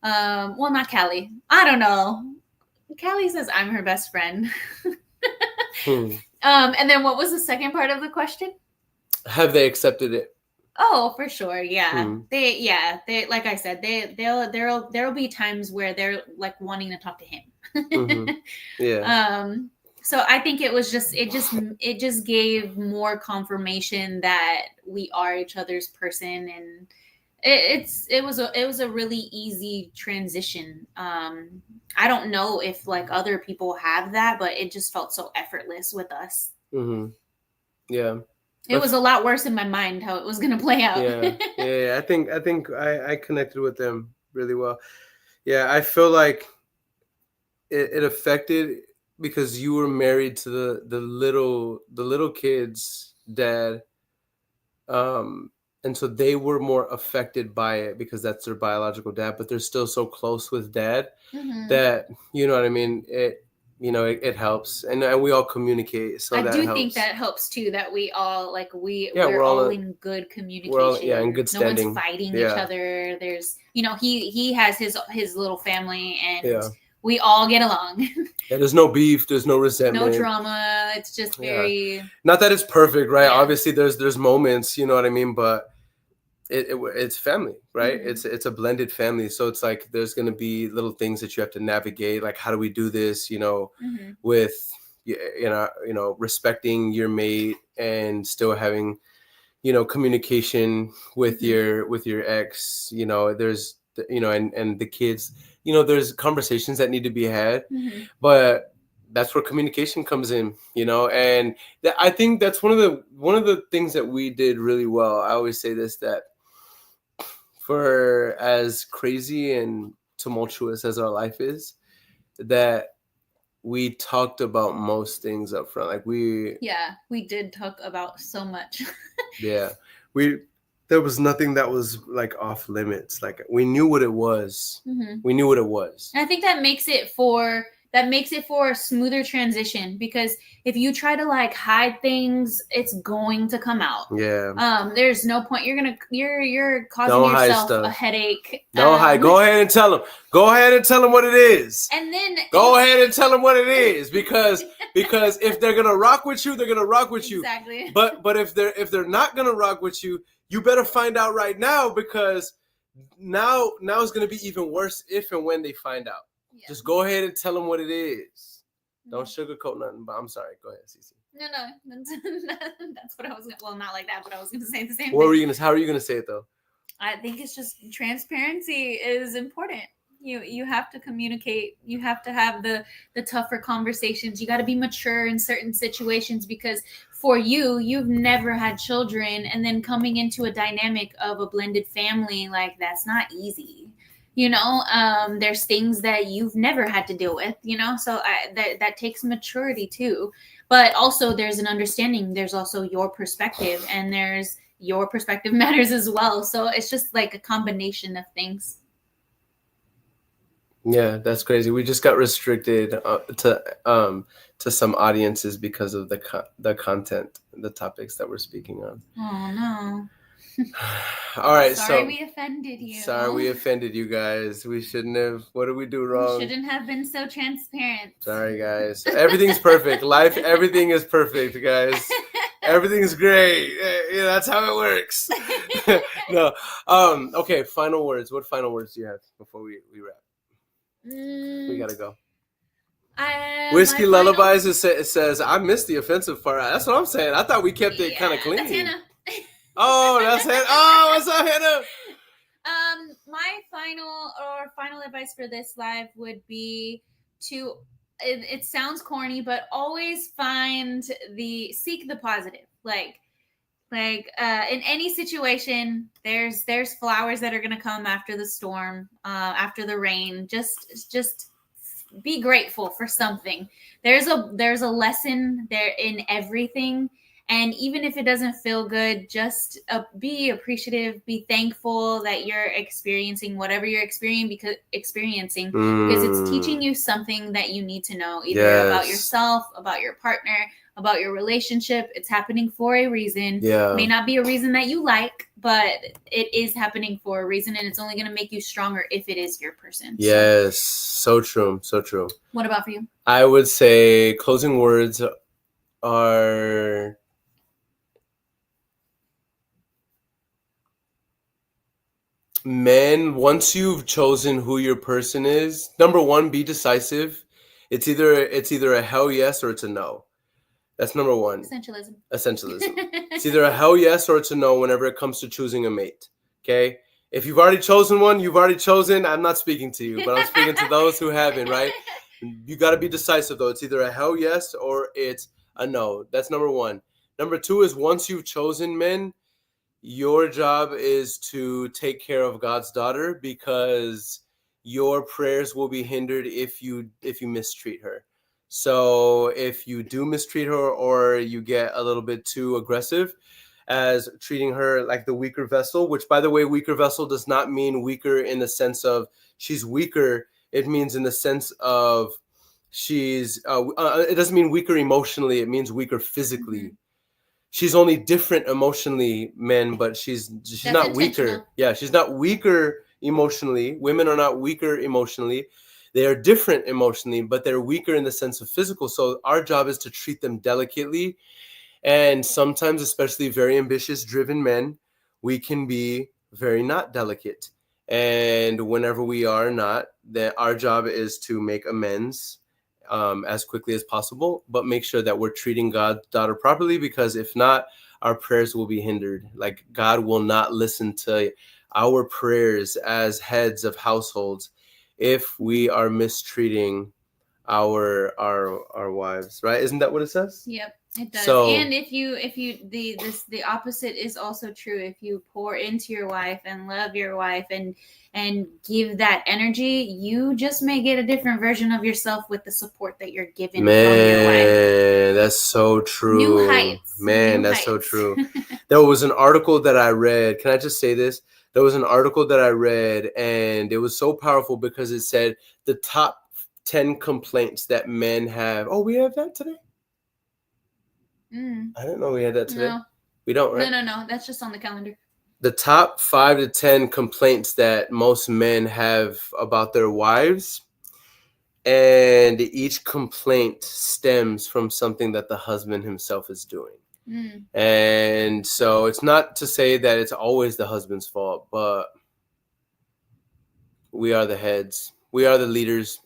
Well, not Callie. I don't know. Callie says I'm her best friend. And then what was the second part of the question? Have they accepted it? Oh, for sure. Yeah. They like I said, there'll be times where they're like wanting to talk to him. Mm-hmm. Yeah. So I think it just gave more confirmation that we are each other's person, and it was a really easy transition. I don't know if like other people have that, but it just felt so effortless with us. Mm-hmm. Yeah. It was a lot worse in my mind how it was going to play out. Yeah. I think I connected with them really well. Yeah, I feel like it affected because you were married to the little kids' dad, and so they were more affected by it because that's their biological dad. But they're still so close with dad that, you know what I mean. It helps, and we all communicate. So I do think that helps too. That we all we're all in good communication. We're all, in good standing. No one's fighting each other. There's he has his little family, and we all get along. Yeah, there's no beef. There's no resentment. No drama. It's just very. Not that it's perfect, right? Yeah. Obviously, there's moments. You know what I mean, but. It's family, right? Mm-hmm. It's a blended family, so it's like there's gonna be little things that you have to navigate, like how do we do this, with respecting your mate and still having communication with your ex, there's and the kids, there's conversations that need to be had, but that's where communication comes in, and I think that's one of the things that we did really well. I always say this, that for as crazy and tumultuous as our life is, that we talked about most things up front. Like we did talk about so much. Yeah, there was nothing that was like off limits. Like we knew what it was. Mm-hmm. We knew what it was. And I think that makes it for a smoother transition, because if you try to like hide things, it's going to come out. Yeah. There's no point. You're causing yourself a headache. Don't hide. Go ahead and tell them. Go ahead and tell them what it is. And then go ahead and tell them what it is, because if they're gonna rock with you, they're gonna rock with you. Exactly. But if they're not gonna rock with you, you better find out right now, because now it's gonna be even worse if and when they find out. Yeah. Just go ahead and tell them what it is. Don't sugarcoat nothing. But I'm sorry. Go ahead, Cece. No, that's what I was. Well, not like that, but I was going to say the same. What were you gonna? How are you gonna say it though? I think it's just transparency is important. You have to communicate. You have to have the tougher conversations. You got to be mature in certain situations, because for you've never had children, and then coming into a dynamic of a blended family, like that's not easy. There's things that you've never had to deal with, so that takes maturity too. But also there's an understanding. There's also your perspective, and there's your perspective matters as well. So it's just like a combination of things. Yeah, that's crazy. We just got restricted to some audiences because of the content, the topics that we're speaking on. Oh no. All right, sorry we offended you. Sorry we offended you guys. We shouldn't have. What did we do wrong? We shouldn't have been so transparent. Sorry, guys. Everything's perfect. Life, everything is perfect, guys. Everything's great. That's how it works. No. Okay. Final words. What final words do you have before we wrap? We gotta go. Whiskey Lullabies it says, I missed the offensive part. That's what I'm saying. I thought we kept it kind of clean. That's Hannah. Oh, that's Hannah. Oh, what's up, Hannah? My final advice for this live would be to, it sounds corny, but always seek the positive. Like in any situation, there's flowers that are going to come after the storm, after the rain. Just be grateful for something. There's a lesson there in everything. And even if it doesn't feel good, just be appreciative, be thankful that you're experiencing whatever you're experiencing, because it's teaching you something that you need to know, either about yourself, about your partner, about your relationship. It's happening for a reason. Yeah. It may not be a reason that you like, but it is happening for a reason, and it's only going to make you stronger if it is your person. Yes, so true, so true. What about for you? I would say closing words are... Men, once you've chosen who your person is, number one, be decisive. It's either a hell yes or it's a no. That's number one. Essentialism. It's either a hell yes or it's a no whenever it comes to choosing a mate. Okay? If you've already chosen one, you've already chosen. I'm not speaking to you, but I'm speaking to those who haven't, right? You got to be decisive, though. It's either a hell yes or it's a no. That's number one. Number two is, once you've chosen men, your job is to take care of God's daughter, because your prayers will be hindered if you mistreat her. So if you do mistreat her, or you get a little bit too aggressive as treating her like the weaker vessel, which, by the way, weaker vessel does not mean weaker in the sense of she's weaker. It means in the sense of she's it doesn't mean weaker emotionally. It means weaker physically. Mm-hmm. She's only different emotionally, men, but she's not weaker. Yeah, she's not weaker emotionally. Women are not weaker emotionally. They are different emotionally, but they're weaker in the sense of physical. So our job is to treat them delicately. And sometimes, especially very ambitious, driven men, we can be very not delicate. And whenever we are not, then our job is to make amends as quickly as possible, but make sure that we're treating God's daughter properly, because if not, our prayers will be hindered. Like, God will not listen to our prayers as heads of households if we are mistreating our wives, right? Isn't that what it says? Yep. It does. So, and if you the opposite is also true. If you pour into your wife and love your wife and give that energy, you just may get a different version of yourself with the support that you're given from your wife. man, that's so true. New heights. Man, New that's so heights. true. There was an article that I read. Can I just say this? There was an article that I read, and it was so powerful because it said the top 10 complaints that men have. Oh, we have that today? I didn't know we had that today. No. We don't, right? No. That's just on the calendar. The top 5 to 10 complaints that most men have about their wives, and each complaint stems from something that the husband himself is doing. And so it's not to say that it's always the husband's fault, but we are the heads. We are the leaders.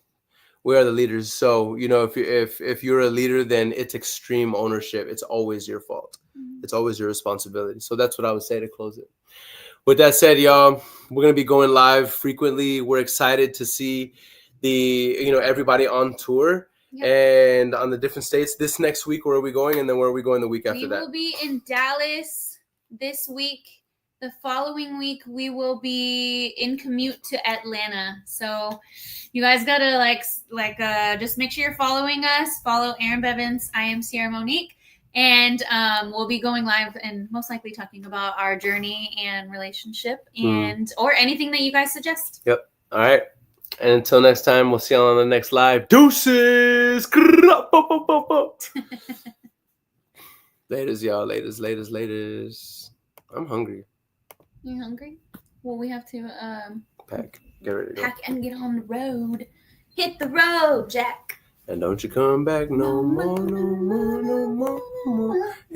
We are the leaders. So, you know, if you're a leader, then it's extreme ownership. It's always your fault. It's always your responsibility. So that's what I would say to close it. With that said, y'all, we're going to be going live frequently. We're excited to see everybody on tour. Yep. And on the different states. This next week, where are we going? And then where are we going the week after that? We will be in Dallas this week. The following week, we will be in commute to Atlanta. So you guys gotta just make sure you're following us. Follow Aaron Bevins. I am Sierra Monique. And we'll be going live and most likely talking about our journey and relationship or anything that you guys suggest. Yep. All right. And until next time, we'll see you on the next live. Deuces! Laters, y'all. Laters. I'm hungry. You hungry? Well, we have to pack. Get ready to go. Pack and get on the road. Hit the road, Jack. And don't you come back no more.